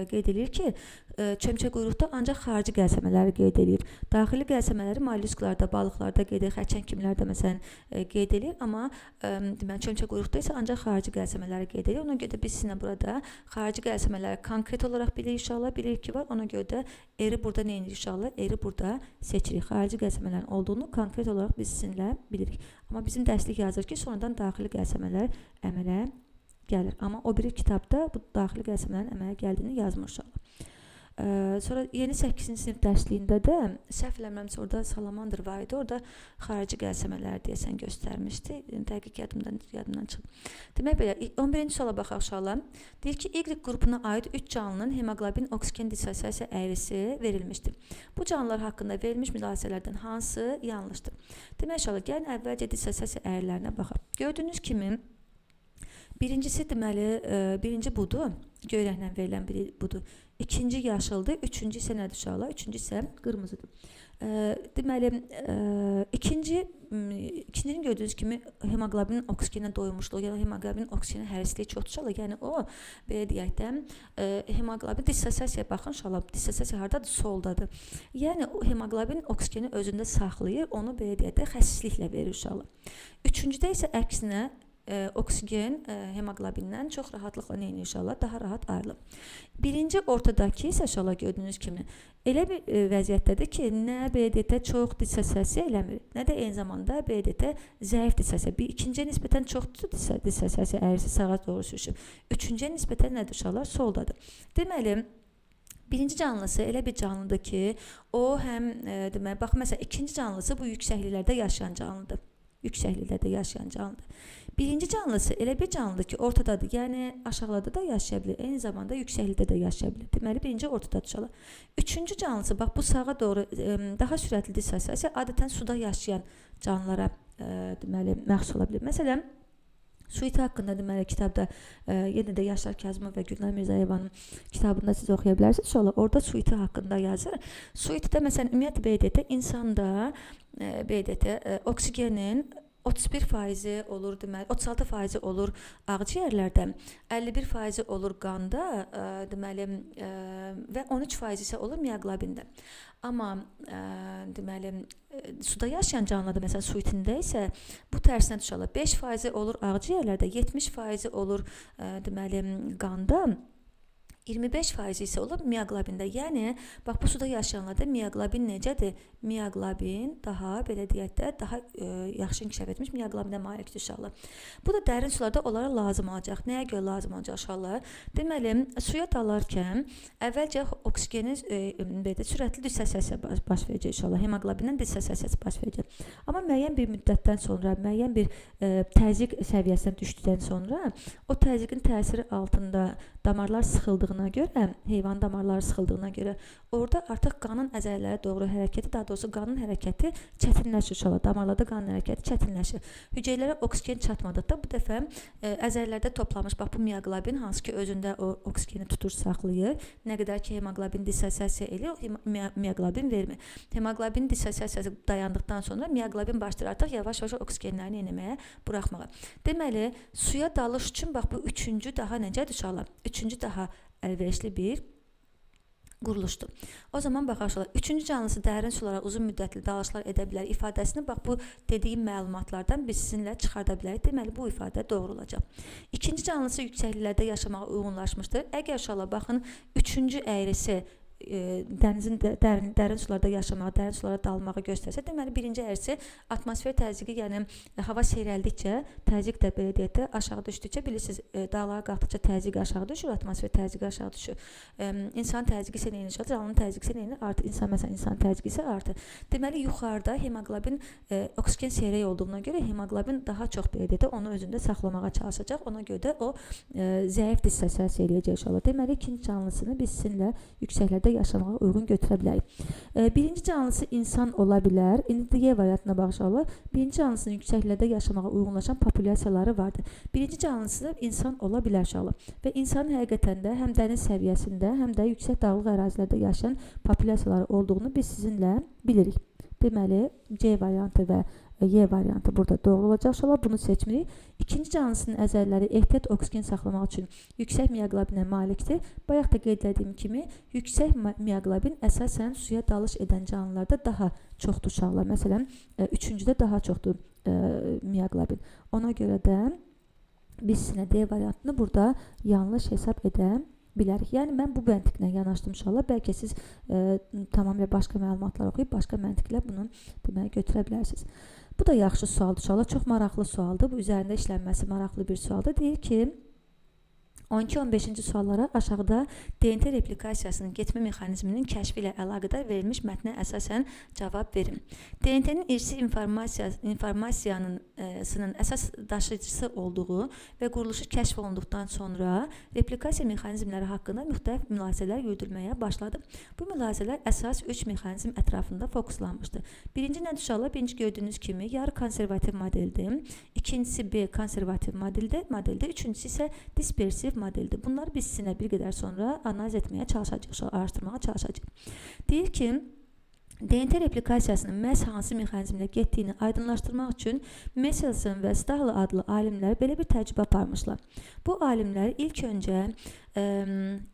qeyd edir ki, çömçəquyruqda ancaq xarici qəlsəmələri qeyd edir. Daxili qəlsəmələri mollyusklarda, balıqlarda qeyd edir, xərçəng kimlərdə məsələn qeyd edir, amma deməli çömçəquyruqda isə ancaq xarici qəlsəmələri qeyd edir. Ona görə də biz sizinlə burada xarici qəlsəmələri konkret olaraq bilirik inşallah, bilirik ki var. Ona görə də eri burada nə edirik inşallah? Eri burada seçirik. Xarici qəlsəmələrin olduğunu konkret olaraq biz sizinlə bilirik. Amma bizim dərslik yazır ki, sonradan daxili qəlsəmələr əmələ gəlir. Amma o biri kitabda bu daxili qəlsəmələrin əmələ gəldiyini yazmış inşallah. Sonra yeni 8-ci sinif dərsliyində də səhv eləmirəmsə orada salamandr var idi. Orada xarici qəlsəmələr deyəsən göstərmişdi. Dəqiq yadımdan çıxıb. Demək belə 11-ci suala baxaq inşallah. Deyir ki, Y qrupuna aid 3 canlının hemoqlobin oksigen dissosiasiya əyrisi verilmişdir. Bu canlılar haqqında verilmiş mülahizələrdən hansı yanlışdır? Demək inşallah gəlin əvvəlcə dissosiasiya əyrilərinə baxaq. Gördüyünüz kimi birincisi deməli birinci budur. Göy rənglə verilən biri budur. İkinci yaşıldır, üçüncü isə nədir uşaqlar? Üçüncü isə qırmızıdır. Deməli, ikincinin gördüyünüz kimi hemoqlobinin oksigenə doymuşluğu, yəni hemoqlobinin oksigenə hərisliyi çoxdur uşaqlar. Yəni o, belə deyək də, hemoqlobin dissosiasiyaya baxın uşaqlar, dissosiasiya hardadır? Soldadır. Yəni o hemoqlobin oksigeni özündə saxlayır, onu belə deyək də xəsisliklə verir uşaqlar. Üçüncüdə isə əksinə oksigen hemoqlobindən çox rahatlıqla nə edir inşallah? Daha rahat ayrılır. Birinci ortadakı isə inşallah gördüyünüz kimi elə bir vəziyyətdədir ki, nə BDT çox dissosiasiya eləmir, nə də eyni zamanda BDT zəif dissosiasiya. İkinciyə nisbətən çoxdur dissosiasiya əyrisi sağa doğru sürüşür. Üçüncüyə nisbətən nədir inşallah? Soldadır. Deməli, birinci canlısı elə bir canlıdır ki, o həm demək, bax məsələn ikinci canlısı bu yüksəkliklərdə yaşayan canlıdır. Yüksəkliklərdə yaşayan canlıdır. Birinci canlısı elə bir canlıdır ki, ortadadır. Yəni aşağıda da yaşaya bilir, eyni zamanda yüksəklikdə də yaşaya bilir. Deməli, birinci ortadadır inşallah. Üçüncü canlısı, bax bu sağa doğru daha sürətli dissosiasiya adətən suda yaşayan canlılara deməli məxsus ola bilir. Məsələn, Suiti haqqında deməli kitabda yenə də Yaşar Kazımov və Gülnar Mirzəyevanın kitabında siz oxuya bilərsiniz. İnşallah orada Suiti haqqında yazır. Suitidə məsələn ümumiyyətlə BDT insanda BDT oksigenin 31% olur deməli, 36% olur ağciyərlərdə, 51% olur qanda, deməli və 13% isə olur miaqlobində. Amma deməli suda yaşayan canlılarda məsələn suitində isə bu tərsinə düşür. 5% olur ağciyərlərdə, 70% olur deməli qanda, 25% isə olur miaqlobində. Yəni bax bu suda yaşayanlarda miaqlobin necədir? Miaqlobin daha belə deyək də daha yaxşı inkişaf etmiş miaqlobinə malikdir inşallah. Bu da dərin sularda onlara lazım olacaq. Nəyə görə lazım olacaq inşallah? Deməli, suya dalarkən əvvəlcə oksigeni belə sürətli dissosiasiya baş verəcək inşallah. Hemoqlobindən dissosiasiyası baş verəcək. Amma müəyyən bir müddətdən sonra, müəyyən bir təzyiq səviyyəsinə düşdükdən sonra o təzyiqin təsiri altında damarlar sıxıldığına görə, heyvan damarları sıxıldığına görə orada artıq qanın əzələlərə doğru hərəkəti, daha doğrusu qanın hərəkəti çətinləşir inşallah. Damarlarda qanın hərəkəti çətinləşir. Hüceyrələrə oksigen çatmadıqda bu dəfə əzələlərdə toplanmış bax bu miaqlobin hansı ki özündə o oksigeni tutur, saxlayır. Nə qədər ki hemoqlobin dissosiasiya eləyir, miaqlobin vermir. Hemoqlobin dissosiasiyası dayandıqdan sonra miaqlobin başlayır artıq yavaş-yavaş oksigenlərini enməyə buraxmağa. Deməli, suya dalış üçün bax bu üçüncü daha necədir inşallah? Üçüncü daha əlverişli bir quruluşdur. O zaman baxarsanız, üçüncü canlısı dərin sulara uzun müddətli dalışlar edə bilər ifadəsini bax bu dediyim məlumatlardan biz sizinlə çıxarda bilərik. Deməli bu ifadə doğru olacaq. İkinci canlısı yüksəkliklərdə yaşamağa uyğunlaşmışdır. Əgər uşaqlar baxın, üçüncü əyrisi dənizin dərin sularda yaşamağı, dərin sulara dalmağı göstərsə, deməli birinci əyrisi atmosfer təzyiqi, yəni hava seyrəldikcə təzyiq də belə deyək də aşağı düşdükcə, bilirsiniz, dağlara qalxdıqca təzyiq aşağı düşür, atmosfer təzyiqi aşağı düşür. İnsan təzyiqi isə neyini çıxar? Canlının təzyiqi isə neyini artır? İnsan təzyiqi isə artır. Deməli yuxarıda hemoqlobin oksigen seyrək olduğuna görə hemoqlobin daha çox belə deyək də onu özündə saxlamağa çalışacaq. Ona görə də o zəif dissosiasiya eləyəcək inşallah. Deməli ikinci canlısını biz sizinlə yüksəklərdə yaşamağa uyğun götürə bilərik. Birinci canlısı insan ola bilər. İndi D variantına baxışarlar. Birinci canlısının yüksəklərdə yaşamağa uyğunlaşan populyasiyaları vardır. Birinci canlısı insan ola bilər inşallah. Və insanın həqiqətən də həm dəniz səviyyəsində, həm də yüksək dağlıq ərazilərdə yaşayan populyasiyaları olduğunu biz sizinlə bilirik. Deməli C variantı və Y variantı burada doğru olacaq inşallah. Bunu seçmirik. İkinci canlısının əzələləri ehtiyat oksigen saxlamaq üçün yüksək mioqlobinə malikdir. Bayaq da qeyd etdiyim kimi, yüksək mioqlobin əsasən suya dalış edən canlılarda daha çoxdur uşaqlar. Məsələn, üçüncüdə daha çoxdur mioqlobin. Ona görə də biz sizinlə D variantını burada yanlış hesab edə bilərik. Yəni mən bu məntiqlə yanaşdım inşallah. Bəlkə siz tamamilə başqa məlumatlar oxuyub, başqa məntiqlə bunu deməli götürə bilərsiniz. Bu da yaxşı sualdır inşallah. Çox maraqlı sualdır. Bu üzərində işlənməsi maraqlı bir sualdır. Deyir ki, 12-15-ci suallara aşağıda DNT replikasiyasının getmə mexanizminin kəşfi ilə əlaqədar verilmiş mətnə əsasən cavab verin. DNT-nin irsi informasiyanın əsas daşıyıcısı olduğu və quruluşu kəşf olunduqdan sonra replikasiya mexanizmləri haqqında müxtəlif mülahizələr yürüdülməyə başladı. Bu mülahizələr əsas 3 mexanizm ətrafında fokuslanmışdı. Birinci nədir uşaqlar? Birinci gördüyünüz kimi yarı konservativ modeldir. İkincisi B konservativ modeldir. Üçüncüsü isə dispersiv modeldir. Bunları biz sizinlə bir qədər sonra analiz etməyə çalışacağıq, araşdırmağa çalışacağıq. Deyir ki, DNT replikasiyasının məhz hansı mexanizmlə getdiyini aydınlaşdırmaq üçün Messelson və Stahl adlı alimlər belə bir təcrübə aparmışlar. Bu alimlər ilk öncə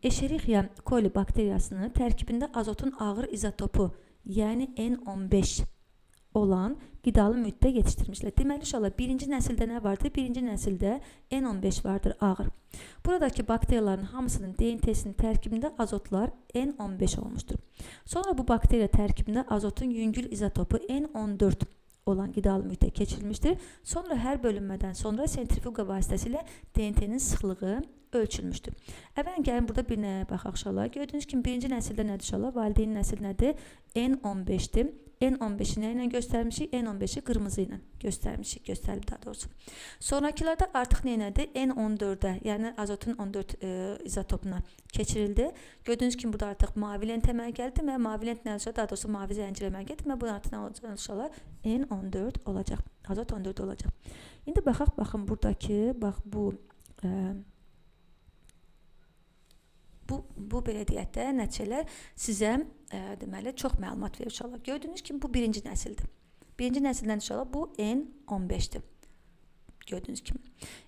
Escherichia coli bakteriyasını tərkibində azotun ağır izotopu, yəni N15 olan qidalı mühitdə yetişdirmişlər. Deməli, inşallah birinci nəsildə nə vardır? Birinci nəsildə N15 vardır, ağır. Buradakı bakteriyaların hamısının DNT-sinin tərkibində azotlar N15 olmuşdur. Sonra bu bakteriya tərkibində azotun yüngül izotopu N14 olan qidalı mühitə keçirilmişdir. Sonra hər bölünmədən sonra sentrifuqa vasitəsilə DNT-nin sıxlığı ölçülmüşdür. Əvvələn gəlin burada bir nəyə baxaq inşallah. Gördüyünüz kimi birinci nəsildə nədir inşallah? Valideyn nəsil nədir? N15'dir. N15'i nə ilə göstərmişik? N15'i qırmızı ilə göstərmişik, göstərib daha doğrusu. Sonrakılarda artıq nədir? N14'ə, yəni azotun 14 izotopuna keçirildi. Gördüyünüz kimi burada artıq mavi lent əmələ gəldi və mavi lent nədir? Daha doğrusu mavi zəncir əmələ gəldi və bu artıq nə olacaq inşallah? N14 olacaq. Azot 14 olacaq. İndi baxaq, baxın buradakı, bax bu belə deyək də nəticələr sizə deməli çox məlumat verir inşallah. Gördüyünüz kimi bu birinci nəsildir. Birinci nəsildən inşallah bu N15'dir. Gördüyünüz kimi.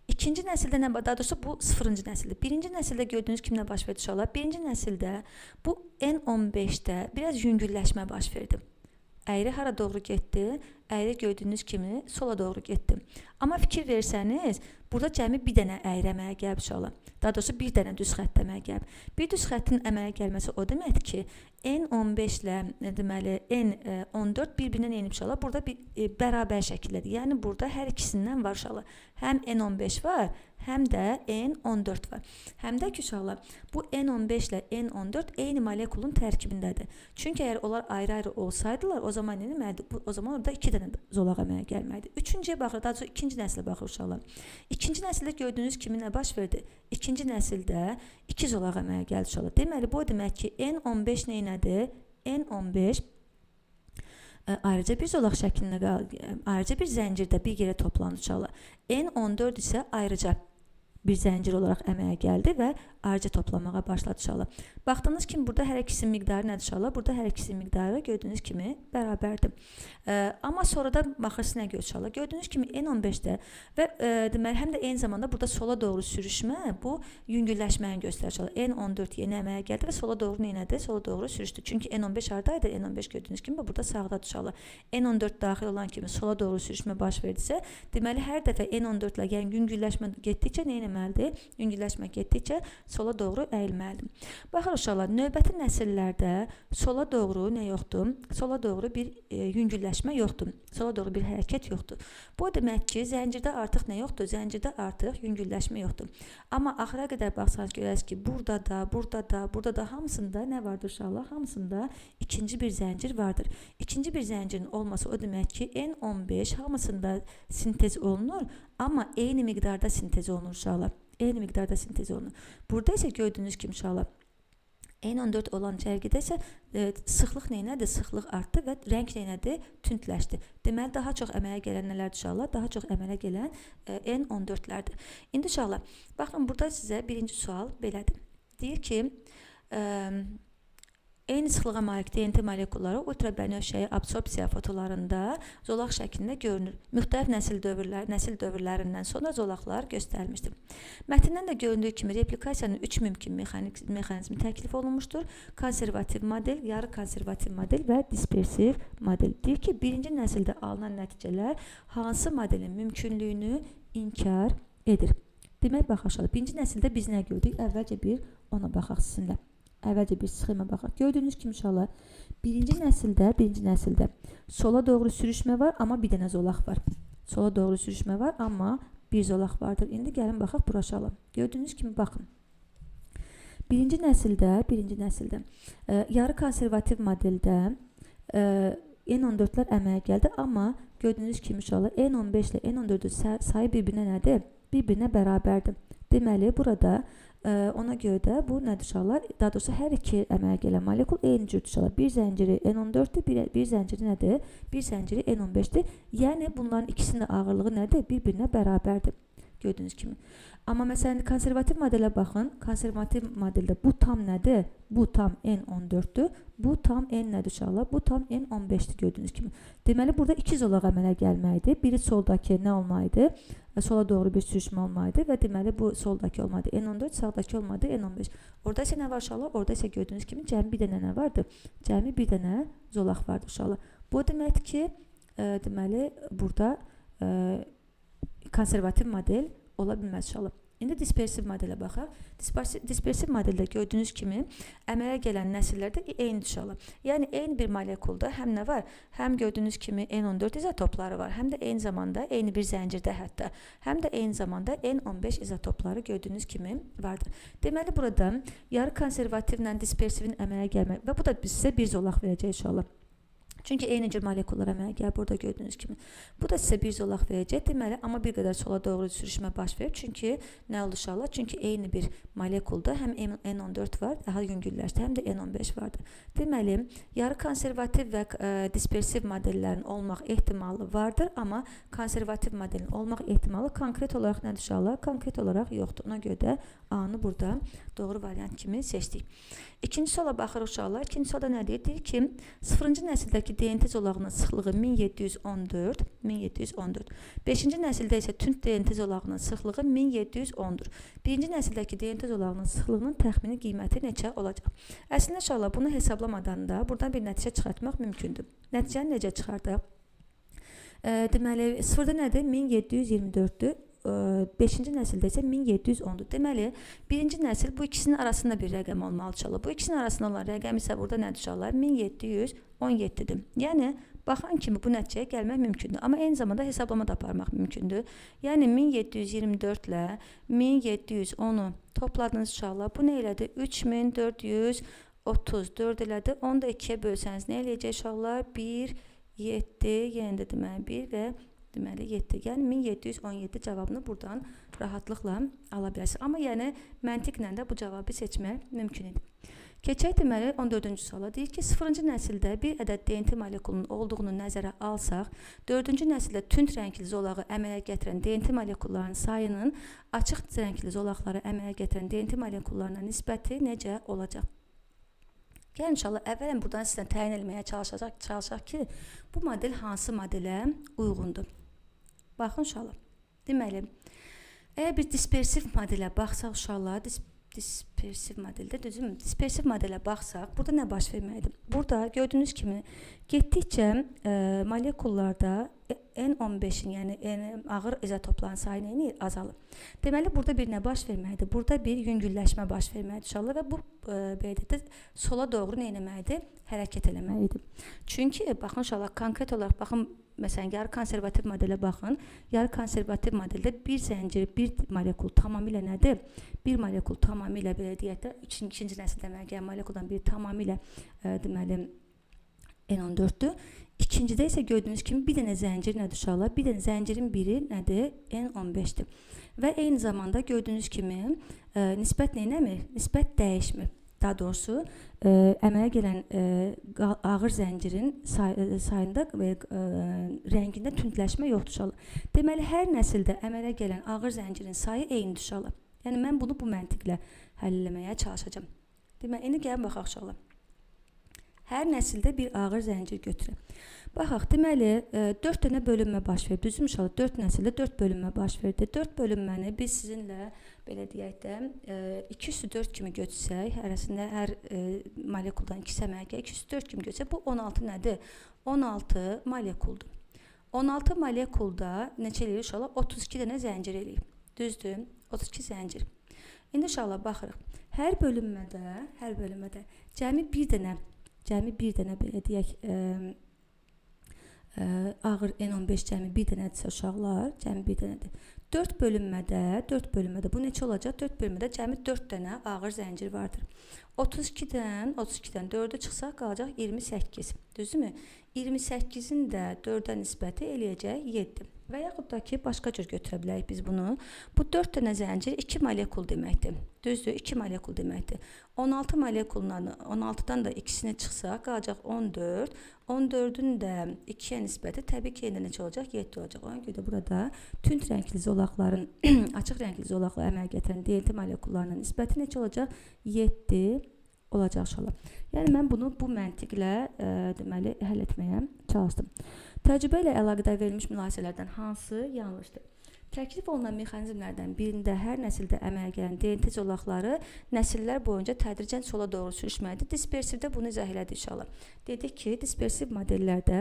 İkinci nəsildə nə var? Daha doğrusu bu sıfırıncı nəsildir. Birinci nəsildə gördüyünüz kimi nə baş verdi inşallah? Birinci nəsildə bu N15'də biraz yüngülləşmə baş verdi. Əyri hara doğru getdi? Əyri gördüyünüz kimi sola doğru getdi. Amma fikir versəniz, burada cəmi bir dənə əyri əmələ gəlib inşallah. Daha doğrusu bir dənə düz xətt əmələ gəlib. Bir düz xəttin əmələ gəlməsi o deməkdir ki, N15 ilə deməli N14 bir-birindən enib inşallah. Burada bir bərabər şəkildədir. Yəni burada hər ikisindən var inşallah. Həm N15 var, həm də N14 var. Həm də ki inşallah bu N15 ilə N14 eyni molekulun tərkibindədir. Çünki əgər onlar ayrı-ayrı olsaydılar, o zaman nə deməkdir? O zaman orada 2 dənə zolaq əmələ gəlməkdir. Üçüncüyə baxır, daha sonra ikinci nəslə baxır inşallah. İkinci nəsildə gördüyünüz kimi nə baş verdi? İkinci nəsildə 2 zolaq əmələ gəldi inşallah. Deməli bu o demək ki, N15 nədir? N15 ayrıca bir zolaq şəklində, ayrıca bir zəncirdə bir yerə toplanır inşallah. N14 isə ayrıca bir zəncir olaraq əməyə gəldi və arca toplamağa başladı uşaqlar. Baxdığınız kimi burada hər ikisinin miqdarı nədir uşaqlar? Burada hər ikisinin miqdarı gördüyünüz kimi bərabərdir. Amma sonra da baxırsınız nə görürsünüz uşaqlar? Gördüyünüz kimi N15-də və deməli həm də eyni zamanda burada sola doğru sürüşmə bu yüngülləşməni göstərir uşaqlar. N14 yeni əməyə gəldi və sola doğru nədir? Sola doğru sürüşdü. Çünki N15 hardaydı? N15 gördüyünüz kimi burada sağdadır uşaqlar. N14 daxil olan kimi sola doğru sürüşmə baş verdisə, deməli hər dəfə N14 ilə yəni yüngülləşmə getdikcə nə etməlidir? Yüngülləşmə getdikcə sola doğru əyilməlidir. Baxın uşaqlar, növbəti nəsillərdə sola doğru nə yoxdur? Sola doğru bir yüngülləşmə yoxdur. Sola doğru bir hərəkət yoxdur. Bu demək ki, zəncirdə artıq nə yoxdur? Zəncirdə artıq yüngülləşmə yoxdur. Amma axıra qədər baxsanız görərsiniz ki, burada da hamısında nə vardır uşaqlar? Hamısında ikinci bir zəncir vardır. İkinci bir zəncirin olması o demək ki, N15 hamısında sintez olunur, amma eyni miqdarda sintez olunur uşaqlar. Eyni miqdarda sintez olunur. Burada isə gördüyünüz kimi uşaqlar N14 olan cərgidə isə sıxlıq neynədir? Sıxlıq artdı və rəng neynədir? Tündləşdi. Deməli, daha çox əmələ gələn nələrdir uşaqlar? Daha çox əmələ gələn N14-lərdir. İndi uşaqlar, baxın, burada sizə birinci sual belədir. Deyir ki, eyni sıxlığa malik DNT molekulları ultrabənövşəyi absorpsiya fotolarında zolaq şəklində görünür. Müxtəlif nəsil dövrlərindən sonra zolaqlar göstərilmişdir. Mətndən də göründüyü kimi replikasiyanın 3 mümkün mexanizmi təklif olunmuşdur. Konservativ model, yarı konservativ model və dispersiv model. Deyir ki, birinci nəsildə alınan nəticələr hansı modelin mümkünlüyünü inkar edir. Demək, baxaq, birinci nəsildə biz nə gördük? Əvvəlcə bir ona baxaq sizinlə. Əvvəlcə bir sxema baxaq. Gördüyünüz kimi uşaqlar, birinci nəsildə sola doğru sürüşmə var, amma bir dənə zolaq var. Sola doğru sürüşmə var, amma bir zolaq vardır. İndi gəlin baxaq bura uşaqlar. Gördüyünüz kimi baxın. Birinci nəsildə yarı konservativ modeldə N14-lər əməyə gəldi, amma gördüyünüz kimi uşaqlar N15 ilə N14-ün sayı bir-birinə nədir? Bir-birinə bərabərdir. Deməli, burada ona görə də bu nədir uşaqlar? Daha doğrusu hər iki əməyə gələn molekul eyni cürdür uşaqlar. Bir zənciri N14-dür, bir zənciri nədir? Bir zənciri N15-dir. Yəni, bunların ikisinin ağırlığı nədir? Bir-birinə bərabərdir. Gördüyünüz kimi. Amma məsələn, konservativ modelə baxın. Konservativ modeldə bu tam nədir? Bu tam N14-dür. Bu tam N nədir uşaqlar? Bu tam N15-dir gördüyünüz kimi. Deməli, burada iki zolaq əmələ gəlməkdir. Biri soldakı nə olmaydı? Sola doğru bir sürüşmə olmaydı və deməli, bu soldakı olmadı N14, sağdakı olmadı N15. Orada isə nə var uşaqlar? Orada isə gördüyünüz kimi cəmi bir dənə nə vardı? Cəmi bir dənə zolaq vardı uşaqlar. Bu deməkdir ki, deməli, burada konservativ model ola bilməz uşaqlar. İndi dispersiv modelə baxaq. Dispersiv modeldə gördüyünüz kimi əmələ gələn nəsillərdə eyni uşaqlar. Yəni, eyni bir molekulda həm nə var? Həm gördüyünüz kimi N14 izotopları var, həm də eyni zamanda eyni bir zəncirdə hətta. Həm də eyni zamanda N15 izotopları gördüyünüz kimi vardır. Deməli, burada yarı konservativlə dispersivin əmələ gəlmək və bu da sizə bir zolaq verəcək uşaqlar. Çünki eyni cür molekullar əmələ gəlir, burada gördüyünüz kimi. Bu da sizə bir zolaq verəcək, deməli, amma bir qədər sola doğru sürüşmə baş verir. Çünki nə oldu uşaqlar? Çünki eyni bir molekulda həm N14 var, daha yüngülləşdi, həm də N15 vardır. Deməli, yarı konservativ və dispersiv modellərin olmaq ehtimalı vardır, amma konservativ modelin olmaq ehtimalı konkret olaraq nədir uşaqlar? Konkret olaraq yoxdur. Ona görə də A-nı burada doğru variant kimi seçdik. İkinci sola baxırıq uşaqlar. İkinci solda nə deyir? Deyir ki, 0-cı nəsildəki DNT zolağının sıxlığı 1714. 5-ci nəsildə isə tünd DNT zolağının sıxlığı 1710-dur. Birinci nəsildəki DNT zolağının sıxlığının təxmini qiyməti neçə olacaq? Əslində uşaqlar, bunu hesablamadan da buradan bir nəticə çıxartmaq mümkündür. Nəticəni necə çıxardaq? Deməli, 0-da nədir? 1724-dür. 5-ci nəsildə isə 1710-dur. Deməli, birinci nəsil bu ikisinin arasında bir rəqəm olmalı uşaqlar. Bu ikisinin arasında olan rəqəm isə burada nədir uşaqlar? 1717-dir. Yəni, baxan kimi bu nəticəyə gəlmək mümkündür. Amma eyni zamanda hesablama da aparmaq mümkündür. Yəni, 1724 ilə 1710-u topladınız uşaqlar. Bu nə elədi? 3434 elədi. Onu da 2-yə bölsəniz nə eləyəcək uşaqlar? 1, 7, yenə də deməli 1 və deməli 7. Yəni 1717 cavabını buradan rahatlıqla ala bilərsiniz. Amma yəni məntiqlə də bu cavabı seçmək mümkün idi. Keçək deməli 14-cü suala deyir ki, 0-cı nəsildə bir ədəd DNT molekulunun olduğunu nəzərə alsaq, 4-cü nəsildə tünd rəngli zolağı əmələ gətirən DNT molekullarının sayının açıq rəngli zolaqları əmələ gətirən DNT molekullarına nisbəti necə olacaq? Gəlin inşallah əvvələn buradan sizdən təyin etməyə çalışaq ki, bu model hansı modelə uyğundur? Baxın inşallah. Deməli, əgər bir dispersiv modelə baxsaq uşaqlar, dispersiv modeldə düzümü? Dispersiv modelə baxsaq, burada nə baş verməlidir? Burada gördüyünüz kimi getdikcə molekullarda N15-in, yəni ağır izotopların sayı neyini azalır. Deməli, burada bir nə baş verməlidir? Burada bir yüngülləşmə baş verməlidir inşallah və bu belədə sola doğru nə etməlidir? Hərəkət eləməlidir. Çünki baxın inşallah konkret olaraq baxın, məsələn, yarı konservativ modelə baxın. Yarı konservativ modeldə bir zəncir, bir molekul tamamilə nədir? Bir molekul tamamilə belə deyək də, ikinci nəsil deməli, yəni molekuldan biri tamamilə deməli N14-dür. İkincidə isə gördüyünüz kimi bir dənə zəncir nədir uşaqlar? Bir dənə zəncirin biri nədir? N15-dir. Və eyni zamanda gördüyünüz kimi nisbət neynəmir? Nisbət dəyişmir. Daha doğrusu əmələ gələn ağır zəncirin sayında rəngində tündləşmə yoxdur uşaqlar. Deməli, hər nəsildə əmələ gələn ağır zəncirin sayı eynidir uşaqlar. Yəni, mən bunu bu məntiqlə həll eləməyə çalışacağım. Deməli, indi gəlin baxaq uşaqlar. Hər nəsildə bir ağır zəncir götürək. Baxaq, deməli, 4 dənə bölünmə baş verir. Düzdür inşallah, 4 nəsildə 4 bölünmə baş verdi. 4 bölünməni biz sizinlə, belə deyək də, 2/4 kimi götürsək, arasında hər molekuldan 2 əməlgə 2/4 kimi götürsək, bu 16 nədir? 16 molekuldur. 16 molekulda neçə eləyir inşallah? 32 dənə zəncir eləyir. Düzdür? 32 zəncir. İndi inşallah baxırıq. Hər bölünmədə cəmi bir dənə belə deyək, ağır N15 cəmi bir dənədirsə uşaqlar, cəmi bir dənədir. 4 bölünmədə bu neçə olacaq? 4 bölünmədə cəmi 4 dənə ağır zəncir vardır. 32-dən 4-ə çıxsaq qalacaq 28. Düzdürmü? 28-in də 4-ə nisbəti eləyəcək 7. Və yaxud da ki, başqa cür götürə bilərik biz bunu. Bu 4 dənə zəncir 2 molekul deməkdir. Düzdür, 2 molekul deməkdir. 16 molekulundan, 16-dan da ikisini çıxsaq qalacaq 14. 14-ün də 2-yə nisbəti təbii ki, necə olacaq? 7 olacaq. Ona görə də burada tünd rəngli zolaqların, açıq rəngli zolaqla əməl gətirən DNT molekullarının nisbəti necə olacaq? 7 olacaq inşallah. Yəni, mən bunu bu məntiqlə deməli, həll etməyə çalışdım. Təcrübə ilə əlaqədar verilmiş mülahizələrdən hansı yanlışdır? Təklif olunan mexanizmlərdən birində hər nəsildə əmələ gələn DNT zolaqları nəsillər boyunca tədricən sola doğru sürüşməlidir. Dispersivdə bunu izah elədik inşallah. Dedik ki, dispersiv modeldə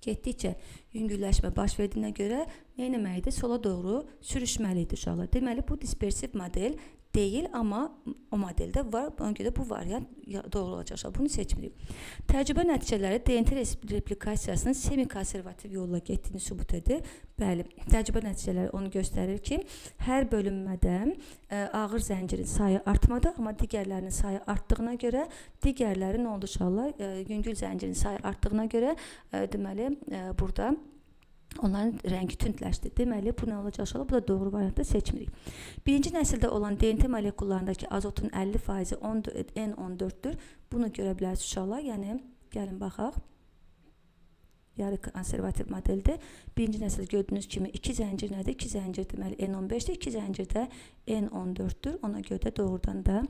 getdikcə yüngülləşmə baş verdiyinə görə nə etməlidir? Sola doğru sürüşməlidir inşallah. Deməli, bu dispersiv model deyil, amma o modeldə var. Ona görə bu variant doğru olacaq. Bunu seçmirik. Təcrübə nəticələri DNT replikasiyasının semi-konservativ yolla getdiyini sübut edir. Bəli, təcrübə nəticələri onu göstərir ki, hər bölünmədə ağır zəncirin sayı artmadı, amma digərlərinin sayı artdığına görə, digərləri nə oldu inşallah? Yüngül zəncirin sayı artdığına görə, deməli, burada onların rəngi tündləşdi. Deməli, bu nə olacaq inşallah? Bu da doğru variantda seçmirik. Birinci nəsildə olan DNT molekullarındakı azotun 50% N14-dür. Bunu görə bilərsiniz inşallah. Yəni, gəlin baxaq. Yarı konservativ modeldə birinci nəsil gördüyünüz kimi 2 zəncir nədir? 2 zəncir deməli N15-dir, 2 zəncir də N14-dür. Ona görə də doğrudan da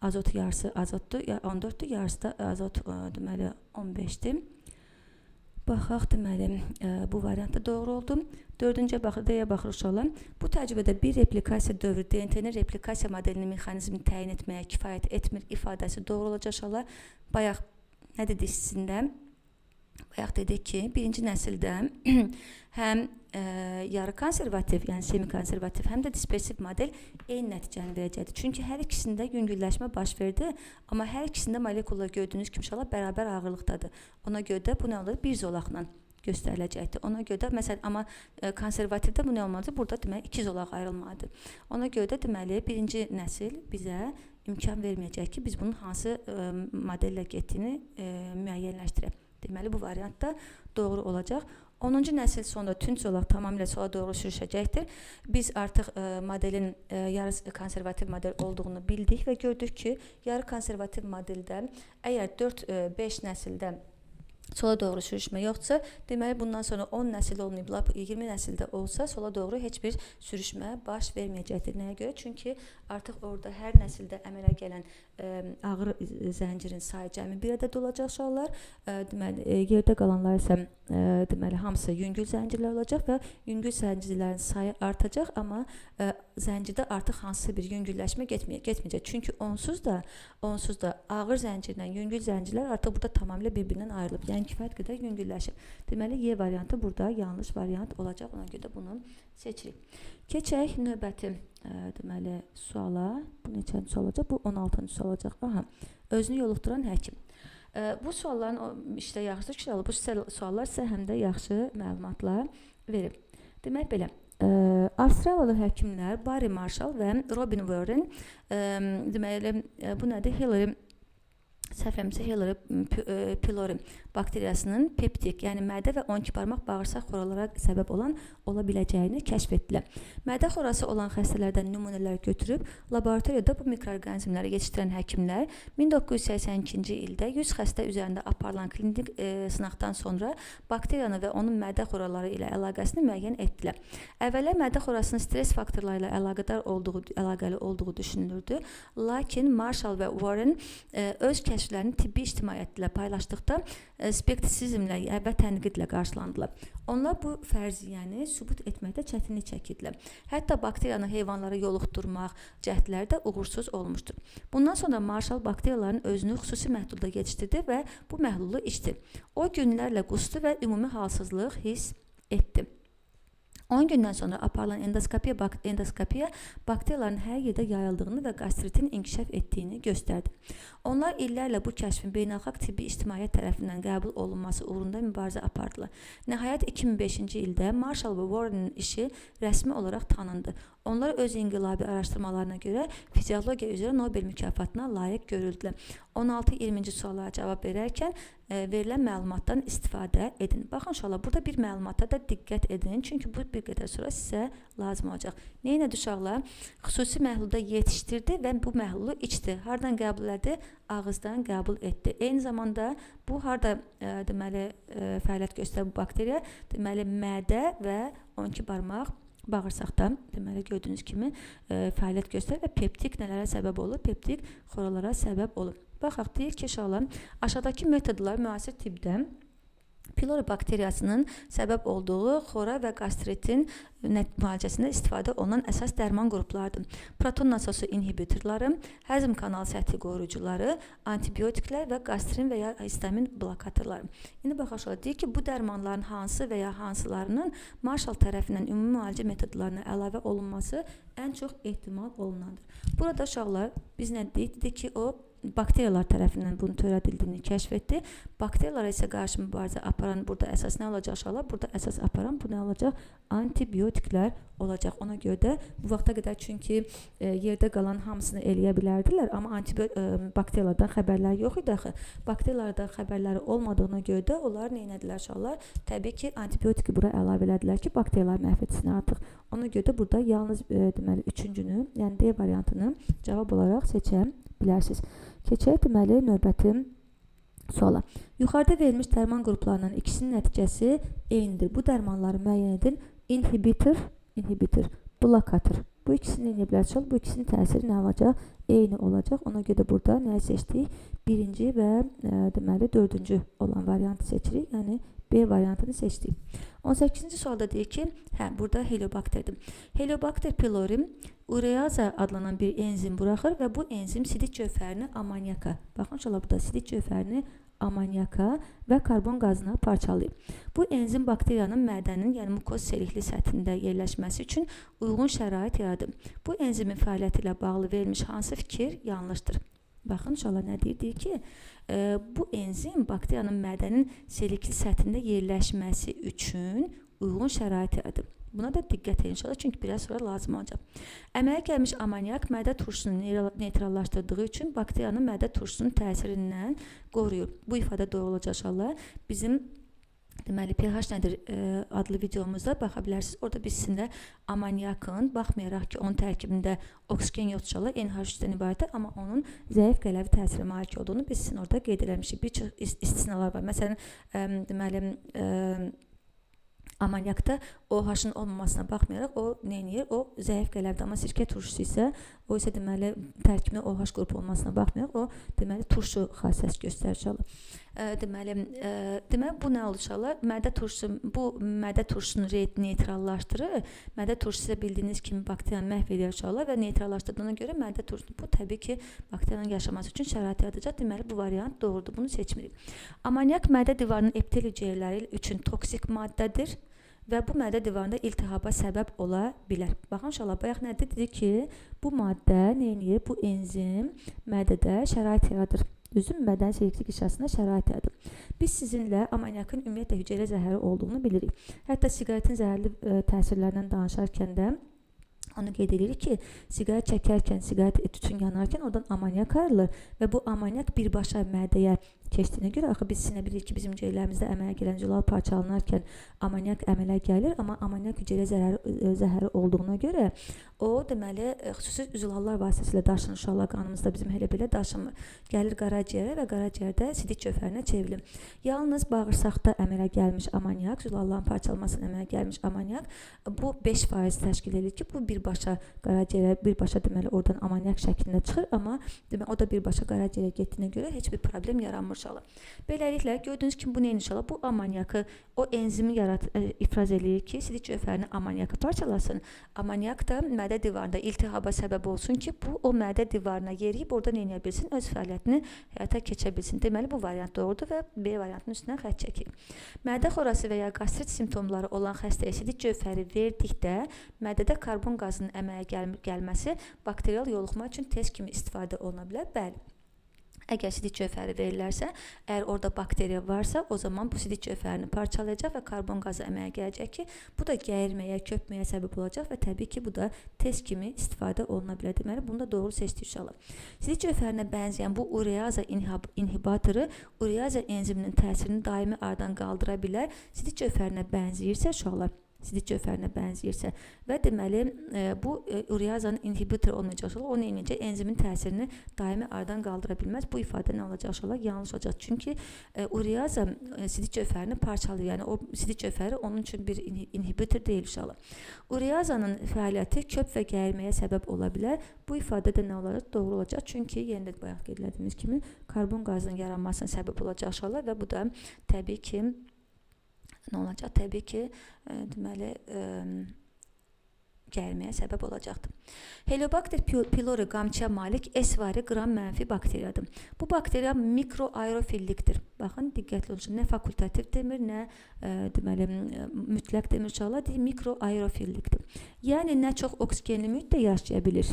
azot yarısı azotdur, 14-dür, yarısı da azot deməli 15-dir. Baxaq, deməli, bu variantda doğru oldu. Dördüncə baxırıq inşallah. Bu təcrübədə bir replikasiya dövrü DNT-nin replikasiya modelinin mexanizmini təyin etməyə kifayət etmir ifadəsi doğru olacaq inşallah. Bayaq nə dedik sizinlə? Bayaq dedik ki, birinci nəsildə həm yarı konservativ, yəni semi-konservativ, həm də dispersiv model eyni nəticəni verəcəkdir. Çünki hər ikisində yüngülləşmə baş verdi, amma hər ikisində molekullar gördüyünüz kimi inşallah bərabər ağırlıqdadır. Ona görə də bu nə olur? Bir zolaqla göstəriləcəkdir. Ona görə də, məsələn, amma konservativdə bu nə olmalıdır? Burada deməli 2 zolaq ayrılmalıdır. Ona görə də deməli birinci nəsil bizə imkan verməyəcək ki, biz bunun hansı modellə getdiyini müəyyənləşdirək. Deməli bu variant da doğru olacaq. 10-cu nəsil sonda tünc zolaq tamamilə sola doğru sürüşəcəkdir. Biz artıq modelin yarı konservativ model olduğunu bildik və gördük ki, yarı konservativ modeldə əgər 4-5 nəsildə sola doğru sürüşmə yoxdursa, deməli bundan sonra 10 nəsil olmayıb, 20 nəsildə olsa sola doğru heç bir sürüşmə baş verməyəcəkdir. Nəyə görə? Çünki artıq orada hər nəsildə əmələ gələn ağır zəncirin sayı cəmi bir ədəd olacaq uşaqlar. Deməli yerdə qalanlar isə deməli hamısı yüngül zəncirlər olacaq və yüngül zəncirlərin sayı artacaq, amma zəncirdə artıq hansısa bir yüngülləşmə getməyəcək. Çünki onsuz da ağır zəncirlə yüngül zəncirlər artıq burada tamamilə bir-birindən ayrılıb. Yəni kifayət qədər yüngülləşib. Deməli Y variantı burada yanlış variant olacaq. Ona görə də bunu seçirik. Keçək növbəti deməli suala. Bu neçənci sual olacaq? Bu 16-cı sual olacaq. Aha. Özünü yoluxduran həkim. Bu sualların işte yaxşı ki, bu suallar sizə həm də yaxşı məlumatlar verir. Demək belə, Avstraliyalı həkimlər Barry Marshall və Robin Warren deməli bu nədir? Hillary pylori bakteriyasının peptik, yəni mədə və 12 barmaq bağırsaq xoralara səbəb ola biləcəyini kəşf etdilər. Mədə xorası olan xəstələrdən nümunələr götürüb laboratoriyada bu mikroorqanizmləri yetişdirən həkimlər 1982-ci ildə 100 xəstə üzərində aparılan klinik sınaqdan sonra bakteriyanı və onun mədə xoraları ilə əlaqəsini müəyyən etdilər. Əvvəllər mədə xorasının stres faktorları ilə əlaqəli olduğu düşünülürdü. Lakin Marshall və Warren öz kəşflərini tibbi ictimaiyyətlə paylaşdıqda skeptisizmlə və tənqidlə qarşılandılar. Onlar bu fərziyyəni sübut etməkdə çətinlik çəkirdilər. Hətta bakteriyanı heyvanlara yoluxdurmaq cəhdləri də uğursuz olmuşdur. Bundan sonra Marshall bakteriyaların özünü xüsusi məhdudda yetişdirdi və bu məhlulu içdi. O günlərlə qusdu və ümumi halsızlıq hiss etdi. 10 gündən sonra aparılan endoskopiya bakteriyaların hər yerdə yayıldığını və qastritin inkişaf etdiyini göstərdi. Onlar illərlə bu kəşfin beynəlxalq tibbi ictimaiyyət tərəfindən qəbul olunması uğrunda mübarizə apardılar. Nəhayət 2005-ci ildə Marshall və Warren'in işi rəsmi olaraq tanındı. Onlar öz inqilabi araşdırmalarına görə fiziologiya üzrə Nobel mükafatına layiq görüldülər. 16-20-ci suallara cavab verərkən verilən məlumatdan istifadə edin. Baxın uşaqlar, burada bir məlumata da diqqət edin, çünki bu bir qədər sonra sizə lazım olacaq. Neynədir uşaqlar? Xüsusi məhlulda yetişdirdi və bu məhlulu içdi. Hardan qəbul etdi? Ağızdan qəbul etdi. Eyni zamanda bu harda deməli fəaliyyət göstərən bu bakteriya, deməli mədə və 12 barmaq bağırsaqdan, deməli gördüyünüz kimi fəaliyyət göstərir və peptik nələrə səbəb olur? Peptik xoralara səbəb olur. Baxaq, deyir ki, uşaqlar, aşağıdakı metodlar müasir tibbdə pylori bakteriyasının səbəb olduğu xora və qastritin müalicəsində istifadə olunan əsas dərman qruplarıdır. Proton nasosu inhibitorları, həzm kanal səthi qoruyucuları, antibiotiklər və qastrin və ya histamin blokatorları. İndi baxaq, deyir ki, bu dərmanların hansı və ya hansılarının Marshall tərəfindən ümumi müalicə metodlarına əlavə olunması ən çox ehtimal olunandır. Burada uşaqlar, biz nə dedik? Dedik ki, o bakteriyalar tərəfindən bunu törədildiyini kəşf etdi. Bakteriyalara isə qarşı mübarizə aparan burada əsas nə olacaq uşaqlar? Burada əsas aparan bu nə olacaq? Antibiotiklər olacaq. Ona görə də bu vaxta qədər çünki yerdə qalan hamısını eləyə bilərdilər, amma bakteriyalardan xəbərləri yox idi axı. Bakteriyalardan xəbərləri olmadığına görə də onlar nə etdilər uşaqlar? Təbii ki, antibiotiki bura əlavə elədilər ki, bakteriyalar məhv etsin artıq. Ona görə də burada yalnız deməli üçüncünü, yəni D variantını cavab olaraq seçə bilərsiniz. Keçək deməli növbəti suala. Yuxarıda verilmiş dərman qruplarından ikisinin nəticəsi eynidir. Bu dərmanları müəyyən edin. İnhibitor, blokator. Bu ikisini eləyə bilərsiniz. Bu ikisinin təsiri nə olacaq? Eyni olacaq. Ona görə də burada nəyi seçdik? Birinci və deməli dördüncü olan variantı seçirik. Yəni B variantını seçdik. 18-ci sualda deyir ki, burada Heliobakterdir. Heliobakter pylori ureaza adlanan bir enzim buraxır və bu enzim sidik cövhərini amonyaka, baxın uşaqlar, burada sidik cövhərini amonyaka və karbon qazına parçalayıb. Bu enzim bakteriyanın mədənin, yəni mukoz selikli səthində yerləşməsi üçün uyğun şərait yaradır. Bu enzimin fəaliyyəti ilə bağlı verilmiş hansı fikir yanlışdır? Baxın uşaqlar, nə deyir? Deyir ki, bu enzim bakteriyanın mədənin selikli səthində yerləşməsi üçün uyğun şərait yaradır. Buna da diqqət edin inşallah, çünki biraz sonra lazım olacaq. Əmələ gəlmiş amonyak mədə turşusunu neytrallaşdırdığı üçün bakteriyanın mədə turşusunun təsirindən qoruyur. Bu ifadə doğru olacaq inşallah. Bizim deməli pH nədir adlı videomuzda baxa bilərsiniz. Orada biz sizinlə amonyakın, baxmayaraq ki, onun tərkibində oksigen yoxdur inşallah, NH3-dən ibarətdir, amma onun zəif qələvi təsiri malik olduğunu biz sizin orada qeyd eləmişik. Bir çox istisnalar var. Məsələn, deməli amonyakda OH-ın olmamasına baxmayaraq o nə edir? O zəif qələvdir, amma sirkə turşusu isə o isə deməli tərkibində OH qrupu olmasına baxmayaraq o deməli turşu xassəs göstərir. Deməli bu nə olur inşallah? Mədə turşusu, bu mədə turşusunu neytrallaşdırır. Mədə turşusu isə bildiyiniz kimi bakteriyanı məhv edir inşallah və neytrallaşdırdığına görə mədə turşusu bu təbii ki bakteriyanın yaşaması üçün şərait yaradacaq. Deməli bu variant doğrudur. Bunu seçmirik. Amonyak mədə divarının epitel hüceyrələri üçün toksik maddədir və bu mədə divarında iltihaba səbəb ola bilər. Baxın inşallah bayaq nə dedik ki, bu maddə nə edir? Bu enzim mədədə şərait yaradır. Üzüm mədən seliklik işasında şərait yaradır. Biz sizinlə amonyakın ümumiyyətlə hüceyrə zəhəri olduğunu bilirik. Hətta siqaretin zəhərli təsirlərindən danışarkən də onu qeyd edirik ki, siqaret çəkərkən, siqaret tütün yanarkən oradan amonyak ayrılır və bu amonyak birbaşa mədəyə keçdiyinə görə, axı biz sizinlə bilirik ki, bizim hüceyrələrimizdə əmələ gələn zülal parçalanarkən amonyak əmələ gəlir, amma amonyak hüceyrə zəhəri olduğuna görə o deməli xüsusi zülallar vasitəsilə daşınır inşallah qanımızda, bizim elə belə daşınmır. Gəlir qaraciyərə və qaraciyərdə sidik cövhərinə çevrilir. Yalnız bağırsaqda əmələ gəlmiş amonyak, zülalların parçalanmasına əmələ gəlmiş amonyak bu 5% təşkil edir ki, bu birbaşa qaraciyərə, birbaşa deməli oradan amonyak şəklində çıxır, amma deməli o da birbaşa qaraciyərə getdiyinə görə heç bir problem yaranmır inşallah. Beləliklə gördüyünüz kimi bu nə inşallah? Bu amonyakı o enzimi ifraz eləyir ki, sidik cövhərini amonyakı parçalasın. Amonyak da mədə divarında iltihaba səbəb olsun ki, bu o mədə divarına yeriyib orada nə edə bilsin? Öz fəaliyyətini həyata keçə bilsin. Deməli bu variant doğrudur və B variantının üstündən xətt çəkirik. Mədə xorası və ya qastrit simptomları olan xəstəyə sidik cövhəri verdikdə mədədə karbon qazının əmələ gəlməsi bakterial yoluxma üçün test kimi istifadə oluna bilər. Bəli. Əgər sidik cövhəri verilərsə, əgər orada bakteriya varsa, o zaman bu sidik cövhərini parçalayacaq və karbon qazı əmələ gələcək ki, bu da gəyirməyə, köpməyə səbəb olacaq və təbii ki, bu da test kimi istifadə oluna bilər. Deməli, bunu da doğru seçdik inşallah. Sidik cövhərinə bənzəyən bu ureaza inhibitoru ureaza enziminin təsirini daimi aradan qaldıra bilər. Sidik cövhərinə bənzəyirsə inşallah, sidik cövhərinə bənzəyirsə və deməli bu ureazanın inhibitoru olmayacaq, o nə edəcək? Enzimin təsirini daimi aradan qaldıra bilməz. Bu ifadə nə olacaq inşallah? Yanlış olacaq. Çünki ureaza sidik cövhərini parçalır. Yəni o sidik cövhəri onun üçün bir inhibitor deyil inşallah. Ureazanın fəaliyyəti köp və gəyirməyə səbəb ola bilər. Bu ifadə də nə olacaq? Doğru olacaq. Çünki yenə də bayaq qeyd etdiyimiz kimi karbon qazının yaranmasına səbəb olacaq inşallah və bu da təbii ki nə olacaq? Təbii ki, deməli, gəyirməyə səbəb olacaqdır. Heliobakter pylori qamçıya malik S-vari qram mənfi bakteriyadır. Bu bakteriya mikroaerofillikdir. Baxın, diqqətli olun. Nə fakultativ demir, nə deməli, mütləq demir inşallah, mikroaerofillikdir. Yəni, nə çox oksigenli mühitdə yaşaya bilir,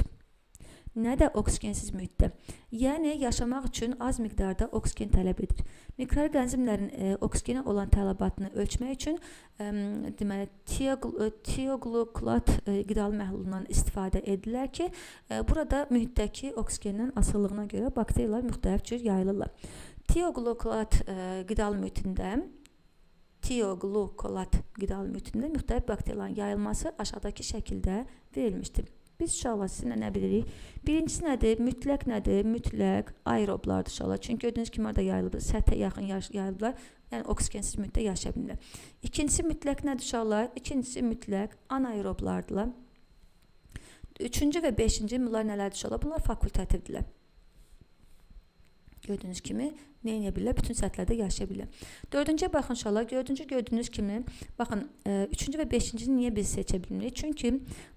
nə də oksigensiz mühitdə. Yəni, yaşamaq üçün az miqdarda oksigen tələb edir. Mikroorqanizmlərin oksigenə olan tələbatını ölçmək üçün deməli, tioglukolat qidalı məhlulundan istifadə edilir ki, burada mühitdəki oksigenin asıllığına görə bakteriyalar müxtəlif cür yayılırlar. Tioglukolat qidalı mühitində müxtəlif bakteriyaların yayılması aşağıdakı şəkildə verilmişdir. Biz inşallah sizinlə nə bilirik? Birincisi nədir? Mütləq nədir? Mütləq aeroblardır inşallah. Çünki gördüyünüz kimi orada yayılıbdır. Səthə yaxın yayılıblar. Yəni oksigensiz mühitdə yaşaya bilirlər. İkincisi mütləq nədir inşallah? İkincisi mütləq anaeroblardılar. Üçüncü və beşinci bunlar nələrdir inşallah? Bunlar fakultativdirlər. Gördüyünüz kimi nə edə bilirlər? Bütün səthlərdə yaşaya bilirlər. Dördüncüyə baxın inşallah. Gördüyünüz kimi, baxın, üçüncü və beşincini niyə biz seçə bilmirik? Çünki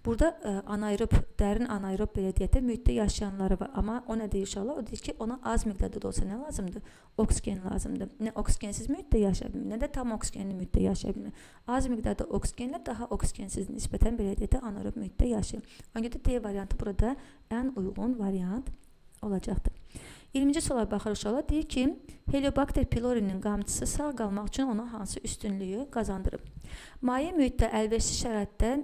burada anaerob, dərin anaerob belə deyək də mühitdə yaşayanları var. Amma o nə deyir inşallah? O deyir ki, ona az miqdarda da olsa nə lazımdır? Oksigen lazımdır. Nə oksigensiz mühitdə yaşaya bilmir, nə də tam oksigenli mühitdə yaşaya bilmir. Az miqdarda oksigenlə daha oksigensiz nisbətən belə deyək də anaerob mühitdə yaşayır. Ona görə D variantı burada ən uyğun variant olacaqdır. 20-ci suala baxır inşallah. Deyir ki, Heliobakter pylorinin qamçısı sağ qalmaq üçün ona hansı üstünlüyü qazandırıb? Maye mühitdə əlverişli şəraitdən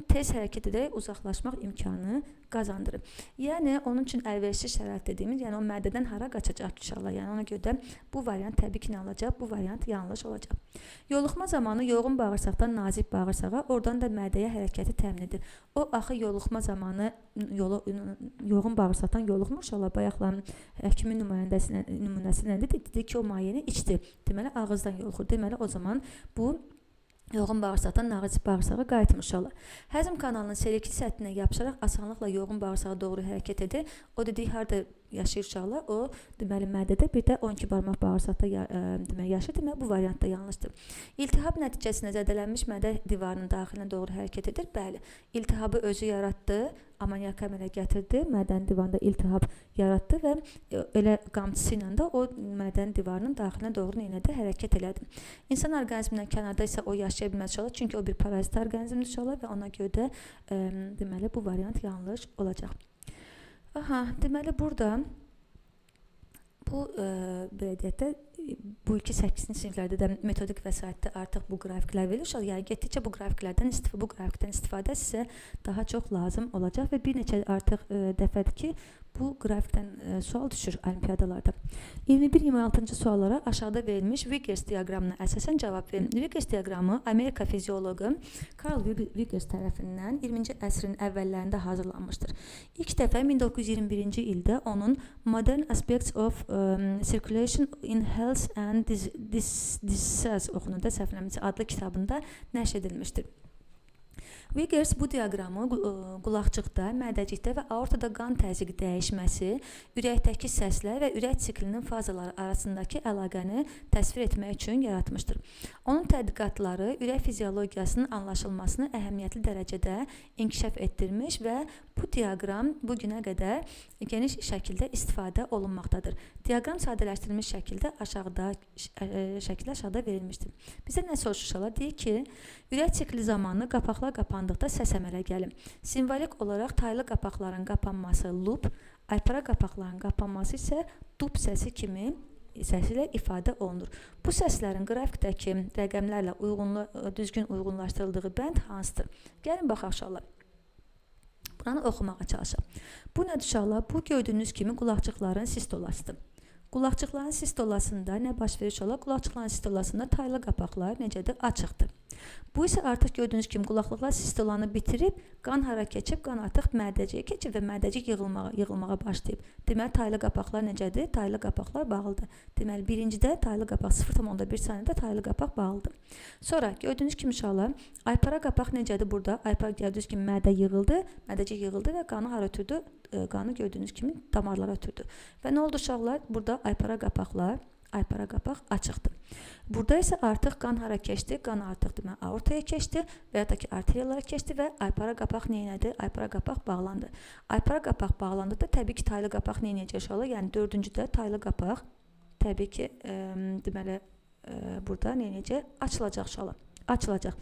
tez hərəkət edərək uzaqlaşmaq imkanı qazandırır. Yəni onun üçün əlverişli şərait dediyimiz, yəni o mədədən hara qaçacaq inşallah. Yəni ona görə də bu variant təbii ki nə olacaq? Bu variant yanlış olacaq. Yoluxma zamanı yoğun bağırsaqdan nazik bağırsağa, oradan da mədəyə hərəkəti təmin edir. O axı yoluxma zamanı yoğun bağırsaqdan yoluxmur inşallah. Bayaqların həkimin nümunəsi nədir? Dedi ki, o mayeni içdi. Deməli ağızdan yoluxur. Deməli o zaman bu yoğun bağırsaqdan nazik bağırsağa qayıtmış olur. Həzm kanalının selektiv səthinə yapışaraq asanlıqla yoğun bağırsağa doğru hərəkət edir. O dedik harda yaşayır uşaqlar? O deməli mədədə, bir də 12 barmaq bağırsaqda deməli yaşayır. Deməli bu variant da yanlışdır. İltihab nəticəsində zədələnmiş mədə divarının daxilinə doğru hərəkət edir. Bəli, iltihabı özü yaratdı. Amonyak əmələ gətirdi, mədən divarında iltihab yaratdı və elə qamçısı ilə də o mədən divarının daxilinə doğru neynədi? Hərəkət elədi. İnsan orqanizmindən kənarda isə o yaşaya bilməz inşallah, çünki o bir parazit orqanizmdir inşallah və ona görə də deməli bu variant yanlış olacaq. Deməli burada bu belə deyək də bu 8-ci siniflərdə də metodik vəsaitdə artıq bu qrafiklər verilir. Yəni getdikcə bu qrafikdən istifadə sizə daha çox lazım olacaq və bir neçə artıq dəfədir ki, bu qrafikdən sual düşür olimpiadalarda. 21-26-cı suallara aşağıda verilmiş Vickers diaqramına əsasən cavab verin. Vickers diaqramı Amerika fizioloqu Carl Vickers tərəfindən 20-ci əsrin əvvəllərində hazırlanmışdır. İlk dəfə 1921-ci ildə onun Modern Aspects of Circulation in Health and Disease oxununda səhvləməsi adlı kitabında nəşr edilmişdir. Vickers bu diaqramı qulaqçıqda, mədəcikdə və aortada qan təzyiqi dəyişməsi, ürəkdəki səslər və ürək siklinin fazaları arasındakı əlaqəni təsvir etmək üçün yaratmışdır. Onun tədqiqatları ürək fiziologiyasının anlaşılmasını əhəmiyyətli dərəcədə inkişaf etdirmiş və bu diaqram bu günə qədər geniş şəkildə istifadə olunmaqdadır. Diaqram sadələşdirilmiş şəkildə aşağıda verilmişdir. Bizə nə soruşurlar? Deyir ki, ürək sikli zamanı qapaqlar qapandıqda səs əmələ gəlir. Simvolik olaraq taylı qapaqların qapanması loop, aypara qapaqların qapanması isə dub səsi kimi səsi ilə ifadə olunur. Bu səslərin qrafikdəki rəqəmlərlə düzgün uyğunlaşdırıldığı bənd hansıdır? Gəlin baxaq uşaqlar. Buranı oxumağa çalışaq. Bu nədir uşaqlar? Bu gördüyünüz kimi qulaqçıqların sistolasıdır. Qulaqçıqların sistolasında nə baş verir uşaqlar? Qulaqçıqların sistolasında taylı qapaqlar necədir? Açıqdır. Bu isə artıq gördüyünüz kimi qulaqlıqlar sistolanı bitirib, qan hara keçib, qan artıq mədəciyə keçib və mədəcik yığılmağa başlayıb. Deməli, taylı qapaqlar necədir? Taylı qapaqlar bağlıdır. Deməli, birincidə taylı qapaq 0,1 saniyədə taylı qapaq bağlıdır. Sonra gördüyünüz kimi uşaqlar, aypara qapaq necədir burada? Aypara gördüyünüz kimi mədə yığıldı, mədəcik yığıldı və qanı hara ötürdü? Qanı gördüyünüz kimi damarlara ötürdü. Və nə oldu uşaqlar? Burada aypara qapaq açıqdır. Burada isə artıq qan hara keçdi? Qan artıq deməli aortaya keçdi və ya da ki arteriyalara keçdi və aypara qapaq neynədi? Aypara qapaq bağlandı. Aypara qapaq bağlandıqda təbii ki taylı qapaq neynəyəcək uşaqlar? Yəni dördüncüdə taylı qapaq təbii ki deməli burada neynəyəcək? Açılacaq uşaqlar. Açılacaq.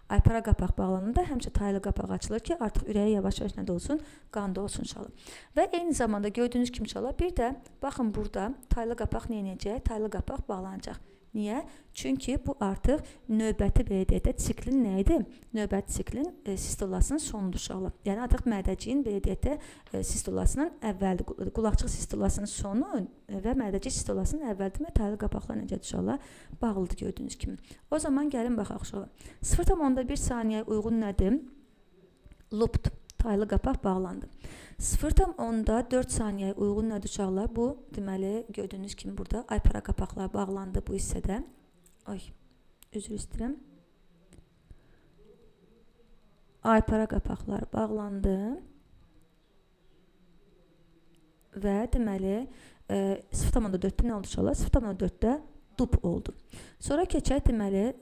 Aypara qapaq bağlananda həmişə taylı qapaq açılır ki, artıq ürəyi yavaş-yavaş nədə olsun? Qanda olsun inşallah. Və eyni zamanda gördüyünüz kimi inşallah bir də baxın burada taylı qapaq neynəyəcək? Taylı qapaq bağlanacaq. Niyə? Çünki bu artıq növbəti belə deyək də siklin nə idi? Növbəti siklin sistolasının sonudur uşaqlar. Yəni artıq mədəciyin belə deyək də sistolasının əvvəldir. Qulaqçıq sistolasının sonu və mədəcik sistolasının əvvəldir və taylı qapaqlar necədir uşaqlar? Bağlıdır gördüyünüz kimi. O zaman gəlin baxaq uşaqlar. 0,1 saniyəyə uyğun nədir? Loopdur. Taylı qapaq bağlandı. 0,4 saniyəyə uyğun nədir uşaqlar? Bu, deməli, gördüyünüz kimi burada aypara qapaqlar bağlandı bu hissədə. Üzr istəyirəm. Aypara qapaqlar bağlandı. Və deməli, 0,4-də nə oldu uşaqlar? 0,4-də dub oldu. Sonra keçək deməli,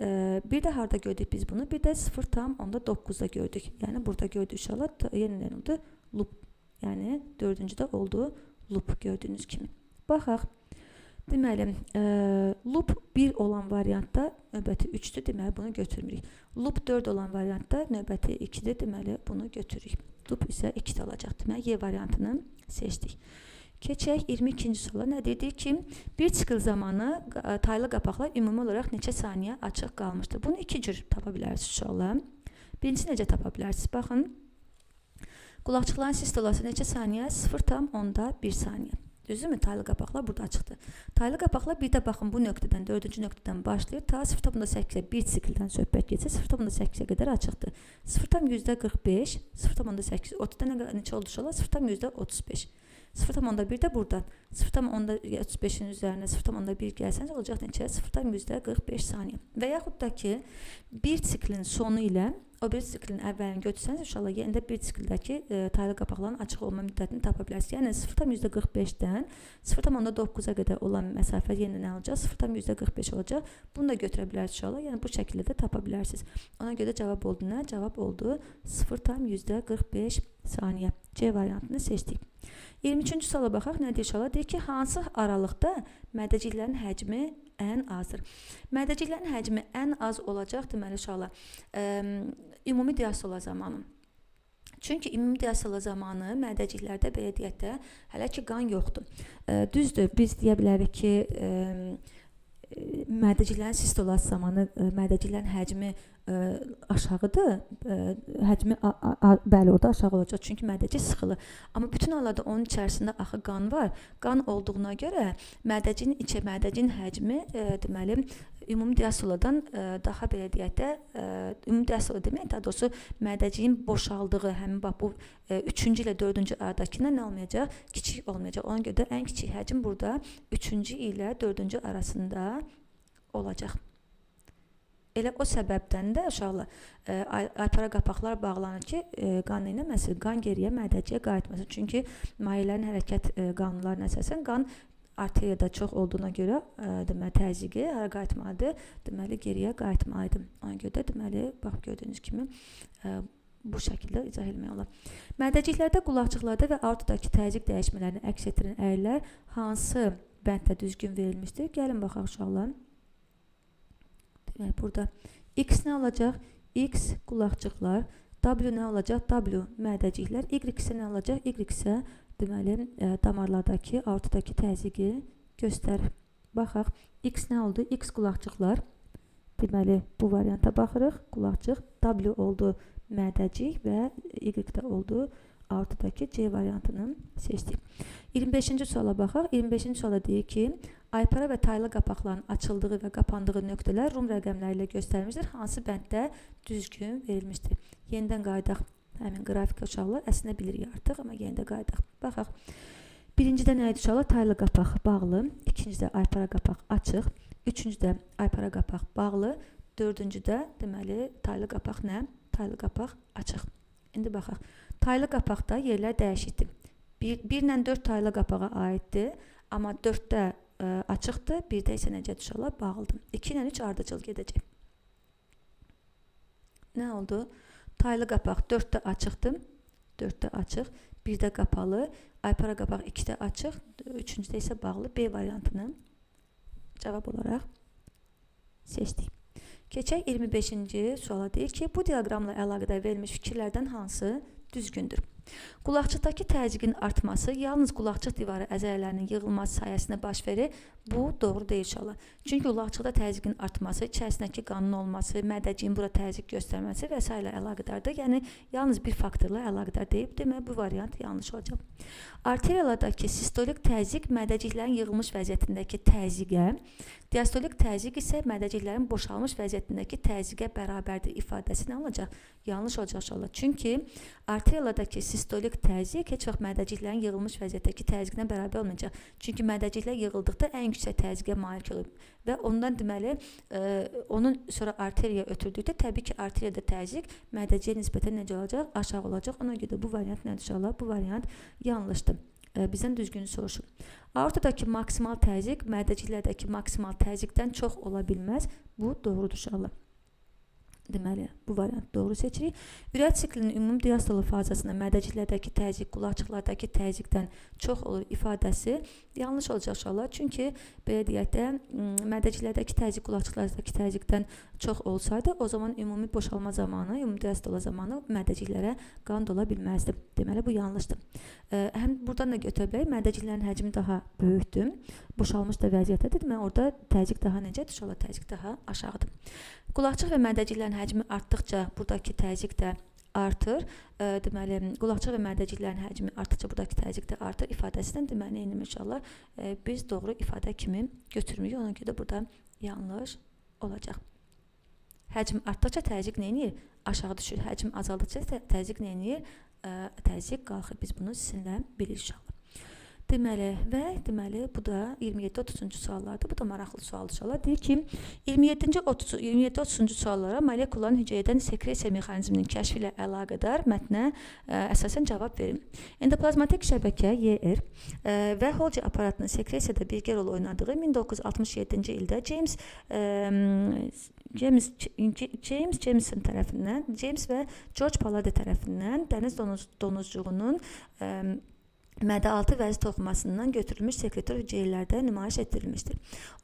bir də harda gördük biz bunu? Bir də 0,9-da gördük. Yəni burada gördük uşaqlar, yenidən oldu loop. Yəni dördüncüdə oldu loop gördüyünüz kimi. Baxaq. Deməli, loop 1 olan variantda növbəti 3-dür, deməli bunu götürmürük. Loop 4 olan variantda növbəti 2-dir, deməli bunu götürürük. Loop isə 2 olacaq. Deməli, Y variantını seçdik. Keçək 22-ci suala. Nə dedik ki, bir çıxıl zamanı taylı qapaqlar ümumi olaraq neçə saniyə açıq qalmışdır? Bunu iki cür tapa bilərsiniz uşaqlar. Birincisi necə tapa bilərsiniz? Baxın, qulaqçıqların sistolası neçə saniyə? 0,1 saniyə. Düzdürmü? Taylı qapaqlar burada açıqdır. Taylı qapaqlar bir də baxın bu nöqtədən, 4-cü nöqtədən başlayır. Ta 0,8-ə bir sikldən söhbət getsə 0,8-ə qədər açıqdır. 0,45, 0,8, 30-da neçə oldu uşaqlar? 0,35. 0,1 də buradan 0,35-in üzərinə 0,1 gəlsəniz olacaq neçə? 0,45 saniyə. Və yaxud da ki, bir siklin sonu ilə o bir siklin əvvəlini götürsəniz, inşallah yenə də bir sikldəki taylı qapaqların açıq olma müddətini tapa bilərsiniz. Yəni 0,45-dən 0,9-a qədər olan məsafə yenə nə olacaq? 0,45 olacaq. Bunu da götürə bilərsiniz inşallah. Yəni bu şəkildə də tapa bilərsiniz. Ona görə cavab oldu nə? Cavab oldu 0,45 saniyə. C variantını seçdik. 23-cü suala baxaq. Nə deyir inşallah? Deyir ki, hansı aralıqda mədəciklərin həcmi ən azdır? Mədəciklərin həcmi ən az olacaq deməli uşaqlar. Ümumi diastola zamanı. Çünki ümumi diastola zamanı mədəciklərdə belə deyək də hələ ki qan yoxdur. Düzdür, biz deyə bilərik ki, mədəciklərin sistolası zamanı mədəciklərin həcmi aşağıdır. Həcmi bəli orada aşağı olacaq. Çünki mədəcik sıxılır. Amma bütün hallarda onun içərisində axı qan var. Qan olduğuna görə mədəciyin həcmi deməli ümumi diastoladan daha belə deyək də ümumi diastola demək, daha doğrusu mədəciyin boşaldığı həmin bax bu 3-cü ilə 4-cü aradakından nə olmayacaq? Kiçik olmayacaq. Ona görə də ən kiçik həcm burada 3-cü ilə 4-cü arasında olacaq. Elə o səbəbdən də uşaqlar aypara qapaqlar bağlanır ki, qan eləməsin, qan geriyə mədəciyə qayıtmasın. Çünki mayələrin hərəkət qanunlarına əsasən qan arteriyada çox olduğuna görə deməli təzyiqi hara qayıtmalıdır? Deməli geriyə qayıtmalıdır. Ona görə də deməli bax gördüyünüz kimi bu şəkildə izah etmək olar. Mədəciklərdə, qulaqçıqlarda və aortadakı təzyiq dəyişmələrini əks etdirən əyrilər hansı bənddə düzgün verilmişdir? Gəlin baxaq uşaqlar. Demək burada X nə olacaq? X qulaqçıqlar, W nə olacaq? W mədəciklər, Y isə nə olacaq? Y isə deməli damarlardakı, aortadakı təzyiqi göstərir. Baxaq, X nə oldu? X qulaqçıqlar. Deməli bu varianta baxırıq. Qulaqçıq, W oldu mədəcik və Y də oldu aortadakı. C variantını seçdik. 25-ci suala baxaq. 25-ci suala deyir ki, aypara və taylı qapaqların açıldığı və qapandığı nöqtələr rum rəqəmləri ilə göstərilmişdir. Hansı bənddə düzgün verilmişdir? Yenidən qayıdaq. Həmin qrafika uşaqlar əslində bilirik artıq, amma yenə də qayıdaq. Baxaq. Birincidə nə idi uşaqlar? Taylı qapaq bağlı. İkincidə aypara qapaq açıq. Üçüncüdə aypara qapaq bağlı. Dördüncüdə deməli taylı qapaq nə? Taylı qapaq açıq. İndi baxaq. Taylı qapaqda yerlər dəyişikdir. 1 ilə 4 taylı qapağa aiddir. Amma 4-də açıqdır. 1-də isə necədir uşaqlar? Bağlıdır. 2 ilə 3 ardıcıl gedəcək. Nə oldu? Taylı qapaq 4-də açıqdır. 4-də açıq. 1-də qapalı. Aypara qapaq 2-də açıq. 3-cüdə isə bağlı. B variantını cavab olaraq seçdik. Keçək 25-ci suala deyir ki, bu diaqramla əlaqədar verilmiş fikirlərdən hansı düzgündür? Qulaqçıqdakı təzyiqin artması yalnız qulaqçıq divarı əzələlərinin yığılması sayəsində baş verir. Bu doğru deyil inşallah. Çünki qulaqçıqda təzyiqin artması, içərisindəki qanın olması, mədəciyin bura təzyiq göstərməsi və s. ilə əlaqədardır. Yəni yalnız bir faktorla əlaqədar deyib, demək bu variant yanlış olacaq. Arteriyalardakı sistolik təzyiq mədəciklərin yığılmış vəziyyətindəki təzyiqə, diastolik təzyiq isə mədəciklərin boşalmış vəziyyətindəki təzyiqə bərabərdir ifadəsi nə olacaq? Yanlış olacaq inşallah. Çünki arteriyalardakı sistolik təzyiq heç vaxt mədəciklərin yığılmış vəziyyətdəki təzyiqinə bərabər olmayacaq. Çünki mədəciklər yığıldıqda ən yüksək təzyiqə malik olur və ondan deməli onun sonra arteriya ötürdükdə təbii ki, arteriyada təzyiq mədəciyə nisbətən necə olacaq? Aşağı olacaq. Ona görə bu variant nədir inşallah? Bu variant yanlışdır. Bizdən düzgünü soruşur. Aortadakı maksimal təzyiq mədəciklərdəki maksimal təzyiqdən çox ola bilməz. Bu doğrudur inşallah. Deməli, bu variant doğru seçirik. Ürək siklinin ümumi diastolu fazasında mədəciklərdəki təzyiq, qulaqçıqlardakı təzyiqdən çox olur ifadəsi yanlış olacaq uşaqlar. Çünki belə deyək də, mədəciklərdəki təzyiq, qulaqçıqlardakı təzyiqdən çox olsaydı, o zaman ümumi boşalma zamanı, ümumi diastola zamanı mədəciklərə qan dola bilməzdi. Deməli, bu yanlışdır. Həm buradan da götürə bilərik, mədəciklərin həcmi daha böyükdür. Boşalmış da vəziyyətdədir. Deməli, orada təzyiq daha necədir? Uşaqlar, təzyiq daha aşağıdır. Qulaqçıq və mədəciklərin həcmi artdıqca buradakı təzyiq də artır. Deməli, qulaqçıq və mədəciklərin həcmi artdıqca buradakı təzyiq də artır ifadəsindən deməli, neyinir inşallah? Biz doğru ifadə kimi götürmürük. Ona görə də burada yanlış olacaq. Həcm artdıqca təzyiq neyinir? Aşağı düşür. Həcm azaldıqca təzyiq neyinir? Təzyiq qalxır. Biz bunu sizinlə bilirik inşallah. Deməli, bu da 27-30-cu suallardır. Bu da maraqlı sualdır inşallah. Deyir ki, 27-30-cu suallara molekuların hüceyrədən sekresiya mexanizminin kəşfi ilə əlaqədar mətnə əsasən cavab verin. Endoplazmatik şəbəkə YR və Golgi aparatının sekresiyada birgə rol oynadığı 1967-ci ildə James və George Pallade tərəfindən dəniz donuzcuğunun mədə-altı vəzi toxumasından götürülmüş sekretor hüceyrələrdə nümayiş etdirilmişdir.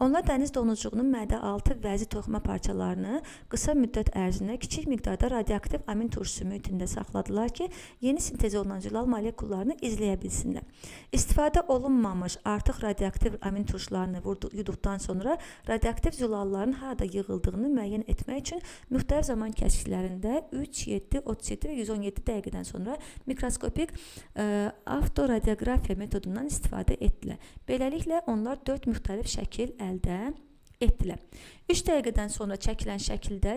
Onlar dəniz donuzcuğunun mədə-altı vəzi toxuma parçalarını qısa müddət ərzində kiçik miqdarda radioaktiv amin turşusu mühitində saxladılar ki, yeni sintez olunan zülal molekullarını izləyə bilsinlər. İstifadə olunmamış artıq radioaktiv amin turşularını yuduqdan sonra radioaktiv zülalların harada yığıldığını müəyyən etmək üçün müxtəlif zaman kəşflərində 3, 7, 37 və 117 dəqiqədən sonra mikroskopik avtoradiografiya metodundan istifadə etdilər. Beləliklə, onlar 4 müxtəlif şəkil əldə etdilər. 3 dəqiqədən sonra çəkilən şəkildə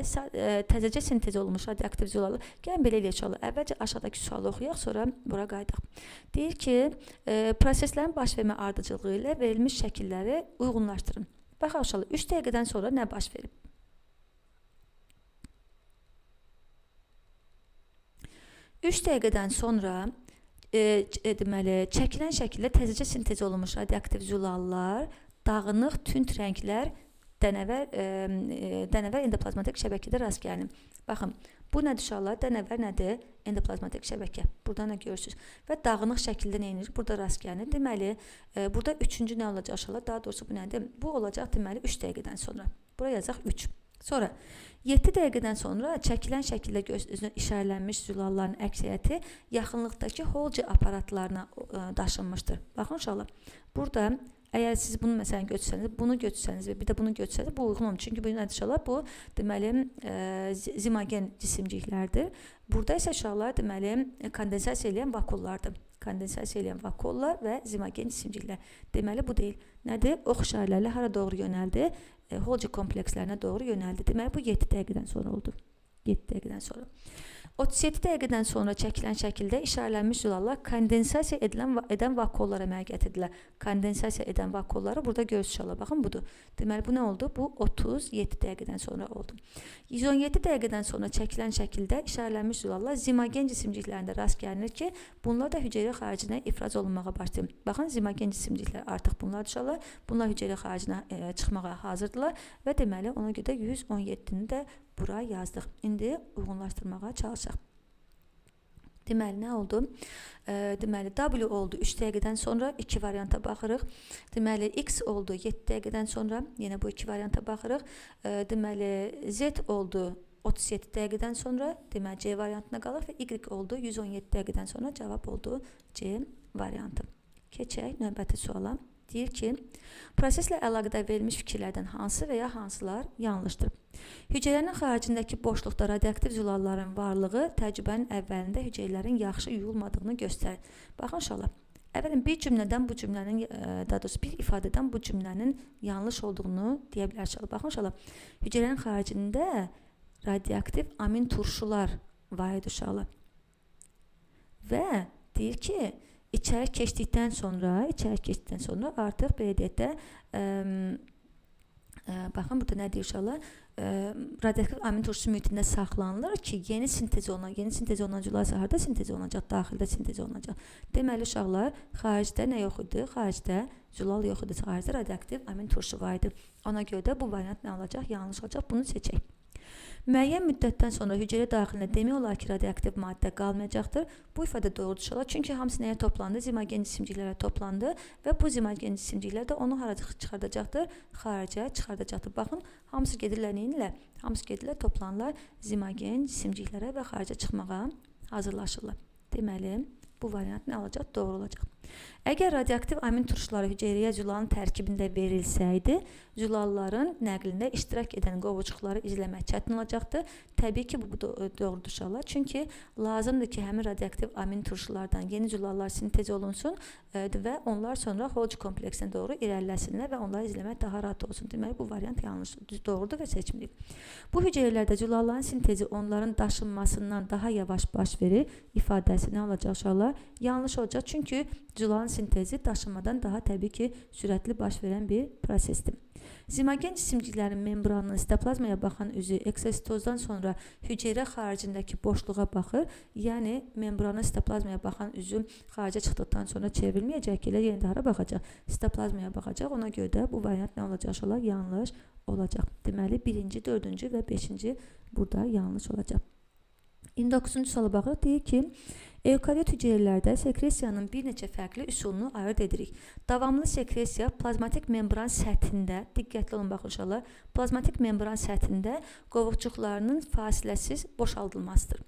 təzəcə sintez olunmuş radioaktiv zülalı. Gəlin belə eləyək inşallah. Əvvəlcə aşağıdakı sualı oxuyaq, sonra bura qayıdaq. Deyir ki, proseslərin baş vermə ardıcılığı ilə verilmiş şəkilləri uyğunlaşdırın. Baxaq inşallah, 3 dəqiqədən sonra nə baş verib? 3 dəqiqədən sonra deməli, çəkilən şəkildə təzəcə sintez olunmuş radioaktiv zülallar, dağınıq, tünd rənglər dənəvər endoplazmatik şəbəkədə rast gəlinir. Baxın, bu nədir uşaqlar? Dənəvər nədir? Endoplazmatik şəbəkə. Buradan da görürsünüz. Və dağınıq şəkildə nə edir? Burada rast gəlinir. Deməli, burada üçüncü nə olacaq uşaqlar? Daha doğrusu bu nədir? Bu olacaq deməli 3 dəqiqədən sonra. Buraya yazaq 3. Sonra 7 dəqiqədən sonra çəkilən şəkildə gözünə işarələnmiş zülalların əksəriyyəti yaxınlıqdakı Golgi aparatlarına daşınmışdır. Baxın uşaqlar, burada əgər siz bunu məsələn götürsəniz, bunu götürsəniz və bir də bunu götürsəniz, bu uyğun olmur. Çünki bu nədir uşaqlar? Bu deməli zimagen cisimciklərdir. Burada isə uşaqlar deməli kondensasiya edən vakuollardır. Kondensasiya edən vakuollar və zimagen cisimciklər. Deməli bu deyil. Nədir? Ox işarələrlə hara doğru yönəldi? Golgi komplekslərinə doğru yönəldi. Deməli, bu 7 dəqiqədən sonra oldu. 7 dəqiqədən sonra. 37 dəqiqədən sonra çəkilən şəkildə işarələnmiş zülallar kondensasiya edən vakuollara məlumat edirlər. Kondensasiya edən vakuolları burada görürsünüz. Baxın, budur. Deməli, bu nə oldu? Bu 37 dəqiqədən sonra oldu. 117 dəqiqədən sonra çəkilən şəkildə işarələnmiş zülallar zimagen cisimciklərində rast gəlinir ki, bunlar da hüceyrə xaricinə ifraz olunmağa başlayır. Baxın, zimagen cisimciklər artıq bunlar düşürlər. Bunlar hüceyrə xaricinə çıxmağa hazırdırlar və deməli, ona görə 117-ni də bura yazdıq. İndi uyğunlaşdırmağa çalışaq. Deməli, nə oldu? Deməli, W oldu 3 dəqiqədən sonra 2 varianta baxırıq. Deməli, X oldu 7 dəqiqədən sonra, yenə bu 2 varianta baxırıq. Deməli, Z oldu 37 dəqiqədən sonra, deməli, C variantına qalır və Y oldu 117 dəqiqədən sonra, cavab oldu C variantı. Keçək növbəti suala. Deyir ki, proseslə əlaqədar verilmiş fikirlərdən hansı və ya hansılar yanlışdır? Hüceyrənin xaricindəki boşluqda radioaktiv zülalların varlığı təcrübənin əvvəlində hüceyrələrin yaxşı yuyulmadığını göstərir. Baxın inşallah, əvvələn bir cümlədən bu cümlənin, daha doğrusu bir ifadədən bu cümlənin yanlış olduğunu deyə bilərsiniz. Baxın inşallah, hüceyrənin xaricində radioaktiv amin turşular var idi uşaqlar. Və deyir ki, İçəri keçdikdən sonra artıq belə deyək də baxın burada nə deyir inşallah radioaktiv amin turşusu mühitində saxlanılır ki, yeni sintez olunan zülallar harda sintez olunacaq? Daxildə sintez olunacaq. Deməli uşaqlar, xaricdə nə yox idi? Xaricdə zülal yox idi. Xaricdə radioaktiv amin turşusu var idi. Ona görə də bu variant nə olacaq? Yanlış olacaq. Bunu seçək. Müəyyən müddətdən sonra hüceyrə daxilində demək olar ki, radioaktiv maddə qalmayacaqdır. Bu ifadə doğrudur. Çünki hamısı nəyə toplandı? Zimagen cisimciklərə toplandı və bu zimagen cisimciklər də onu hara çıxardacaqdır? Xaricə çıxardacaqdır. Baxın, hamısı gedirlər neyinlə? Hamısı gedirlər, toplanırlar zimagen cisimciklərə və xaricə çıxmağa hazırlaşırlar. Deməli, bu variant nə olacaq? Doğru olacaq. Əgər radioaktiv amin turşuları hüceyrəyə zülalın tərkibində verilsəydi, zülalların nəqlində iştirak edən qovuçuqları izləmək çətin olacaqdır. Təbii ki, bu doğrudur uşaqlar. Çünki lazımdır ki, həmin radioaktiv amin turşulardan yeni zülallar sintez olunsun və onlar sonra Hodge kompleksinə doğru irəliləsinlər və onları izləmək daha rahat olsun. Deməli, bu variant yanlışdır, doğrudur və seçmirik. Bu hüceyrələrdə zülalların sintezi onların daşınmasından daha yavaş baş verir ifadəsi nə olacaq uşaqlar? Yanlış olacaq. Çünki zülalın sintezi daşınmadan daha təbii ki, sürətli baş verən bir prosesdir. Zimagen cisimciklərin membranının sitoplazmaya baxan üzü eksositozdan sonra hüceyrə xaricindəki boşluğa baxır. Yəni, membranın sitoplazmaya baxan üzü xaricə çıxdıqdan sonra çevrilməyəcək ki, elə yenə də hara baxacaq? Sitoplazmaya baxacaq. Ona görə də bu variant nə olacaq? Yanlış olacaq. Deməli, 1-ci, 4-cü və 5-ci burada yanlış olacaq. 29-cu suala baxırıq. Deyir ki, Evkaryot hüceyrələrdə sekresiyanın bir neçə fərqli üsulunu ayırd edirik. Davamlı sekresiya plazmatik membran səthində, diqqətli olun baxın uşaqlar, plazmatik membran səthində qovuqcuqlarının fasiləsiz boşaldılmasıdır.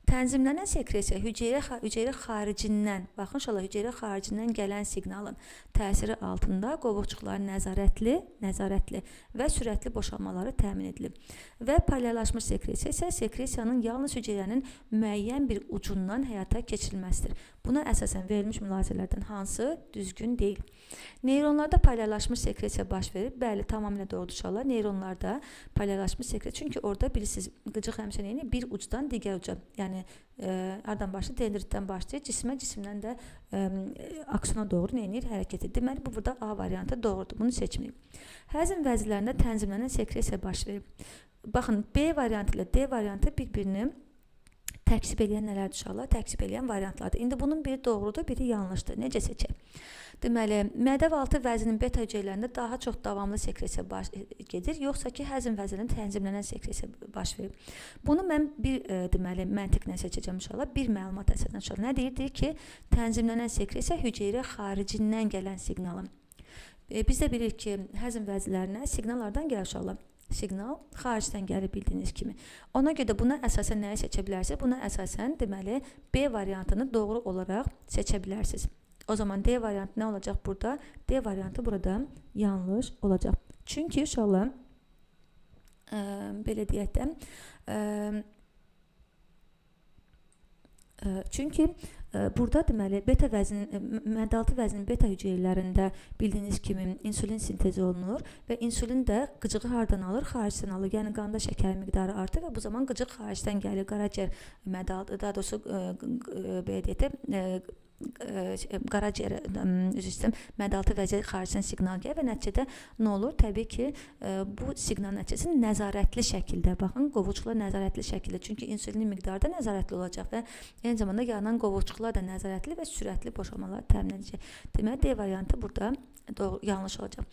Tənzimlənən sekresiya hüceyrə xaricindən, baxın uşaqlar, hüceyrə xaricindən gələn siqnalın təsiri altında qovuqcuqların nəzarətli və sürətli boşalmaları təmin edilir. Və polyarlaşmış sekresiya isə sekresiyanın yalnız hüceyrənin müəyyən bir ucundan həyata keçirilməsidir. Buna əsasən verilmiş mülahizələrdən hansı düzgün deyil? Neyronlarda polyarlaşmış sekresiya baş verir. Bəli, tamamilə doğrudur uşaqlar. Neyronlarda polyarlaşmış sekresiya, çünki orada bilirsiniz, qıcıq həmişə neyini? Bir ucdan digər uca, yəni hardan başlayır? Dendritdən başlayır, cisimdən də aksona doğru neyinir? Hərəkət edir. Deməli, bu burada A variantı doğrudur. Bunu seçməyib. Həzm vəzilərində tənzimlənən sekresiya baş verir. Baxın, B variantı ilə D variantı bir-birini təksib edən nələrdir uşaqlar? Təksib edən variantlardır. İndi bunun biri doğrudur, biri yanlışdır. Necə seçək? Deməli, mədə-altı vəzinin beta hüceyrələrində daha çox davamlı sekresiya gedir, yoxsa ki, həzm vəzinin tənzimlənən sekresiya baş verir. Bunu mən bir məntiqlə seçəcəm uşaqlar. Bir məlumat əsasında uşaqlar. Nə deyir? Deyir ki, tənzimlənən sekresiya hüceyrə xaricindən gələn siqnalın. Biz də bilirik ki, həzm vəzilərinə siqnallardan gəlir uşaqlar. Siqnal xaricdən gəlir bildiyiniz kimi. Ona görə də buna əsasən nəyi seçə bilərsiniz? Buna əsasən deməli B variantını doğru olaraq seçə bilərsiniz. O zaman D variantı nə olacaq burada? D variantı burada yanlış olacaq. Çünki uşaqlar belə deyək də çünki burada deməli beta vəzinin mədə-altı vəzinin beta hüceyrələrində bildiyiniz kimi insulin sintezi olunur və insulin də qıcığı hardan alır? Xaricdən alır. Yəni qanda şəkər miqdarı artır və bu zaman qıcıq xaricdən gəlir. Qaraciyər mədə-altı, daha doğrusu belə deyək də qaraciyər mədə-altı vəzi xaricdən siqnal gəlir və nəticədə nə olur? Təbii ki, bu siqnal nəticəsində nəzarətli şəkildə, baxın, qovuqcuqlar nəzarətli şəkildə, çünki insulinin miqdarı da nəzarətli olacaq və eyni zamanda yaranan qovuqcuqlar da nəzarətli və sürətli boşalmalar təmin edəcək. Deməli, D variantı burada yanlış olacaq.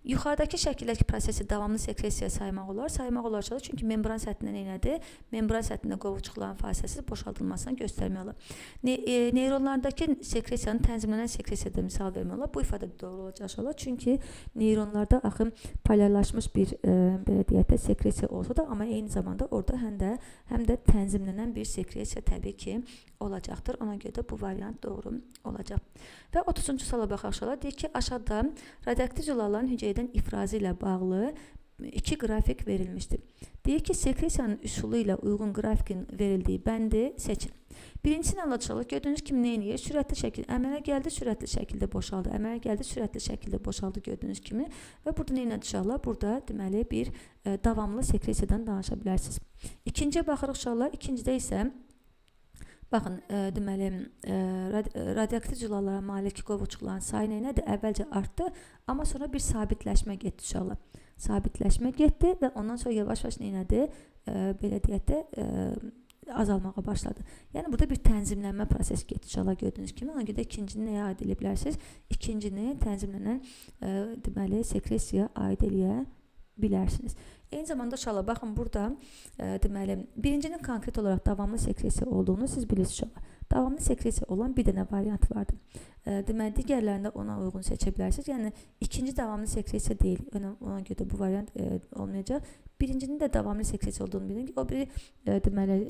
Yuxarıdakı şəkildəki prosesi davamlı sekresiya saymaq olar, çünki membran səthindən nədir? Membran səthində qovuqcuqların fasiləsiz boşaldılmasına göstərmək olar. Neyronlardakı sekresiyanın tənzimlənən sekresiyadan misal vermək olar. Bu ifadə doğru olacaq, çünki neyronlarda axı polyarlaşmış bir belə deyək də sekresiya olsa da, amma eyni zamanda orada həm də tənzimlənən bir sekresiya təbii ki olacaqdır. Ona görə də bu variant doğru olacaq. Və 30-cu suala baxaq. Deyir ki, aşağıda radioaktiv zülalların hüceyrədən ifrazı ilə bağlı iki qrafik verilmişdir. Deyir ki, sekresiyanın üsulu ilə uyğun qrafikin verildiyi bəndi seçin. Birincisini alacaqlar. Gördüyünüz kimi nə edir? Sürətli şəkildə əmələ gəldi, sürətli şəkildə boşaldı. Əmələ gəldi, sürətli şəkildə boşaldı gördüyünüz kimi. Və burada nə edəcəklər? Burada deməli bir davamlı sekresiyadan danışa bilərsiniz. İkinciyə baxırıq uşaqlar. İkincidə isə baxın, deməli, radioaktiv zülallara malik qovuqcuqların sayı nədir? Əvvəlcə artdı, amma sonra bir sabitləşmə getdi uşaqlar. Sabitləşmə getdi və ondan sonra yavaş-yavaş nədir? Belə deyək də azalmağa başladı. Yəni, burada bir tənzimlənmə prosesi getdi uşaqlar gördüyünüz kimi. Ona görə də ikincini nəyə aid edə bilərsiniz? İkincini tənzimlənən deməli, sekresiya aid eləyə bilərsiniz. Eyni zamanda uşaqlar baxın burada deməli birincinin konkret olaraq davamlı sekresiya olduğunu siz bilirsiniz uşaqlar. Davamlı sekresiya olan bir dənə variant vardır. Deməli digərlərində ona uyğun seçə bilərsiniz. Yəni ikinci davamlı sekresiya deyil. Ona görə bu variant olmayacaq. Birincinin də davamlı sekresiya olduğunu bilin ki, o biri deməli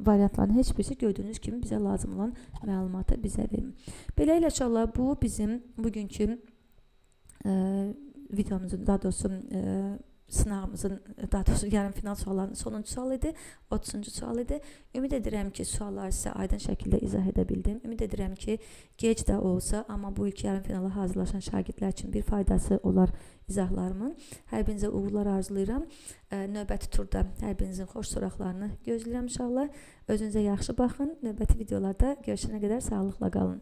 variantların heç birisi gördüyünüz kimi bizə lazım olan məlumatı bizə verir. Beləliklə uşaqlar bu bizim bugünkü videomuzun, daha doğrusu sınavımızın, daha doğrusu yarım final suallarının sonuncu sual idi, 30-cu sual idi. Ümid edirəm ki, sualları sizə aydın şəkildə izah edə bildim. Ümid edirəm ki, gec də olsa, amma bu ilk yarım finala hazırlaşan şagirdlər üçün bir faydası olar izahlarımın. Hər birinizə uğurlar arzulayıram. Növbəti turda hər birinizin xoş soraqlarını gözləyirəm inşallah. Özünüzə yaxşı baxın. Növbəti videolarda görüşənə qədər sağlıqla qalın.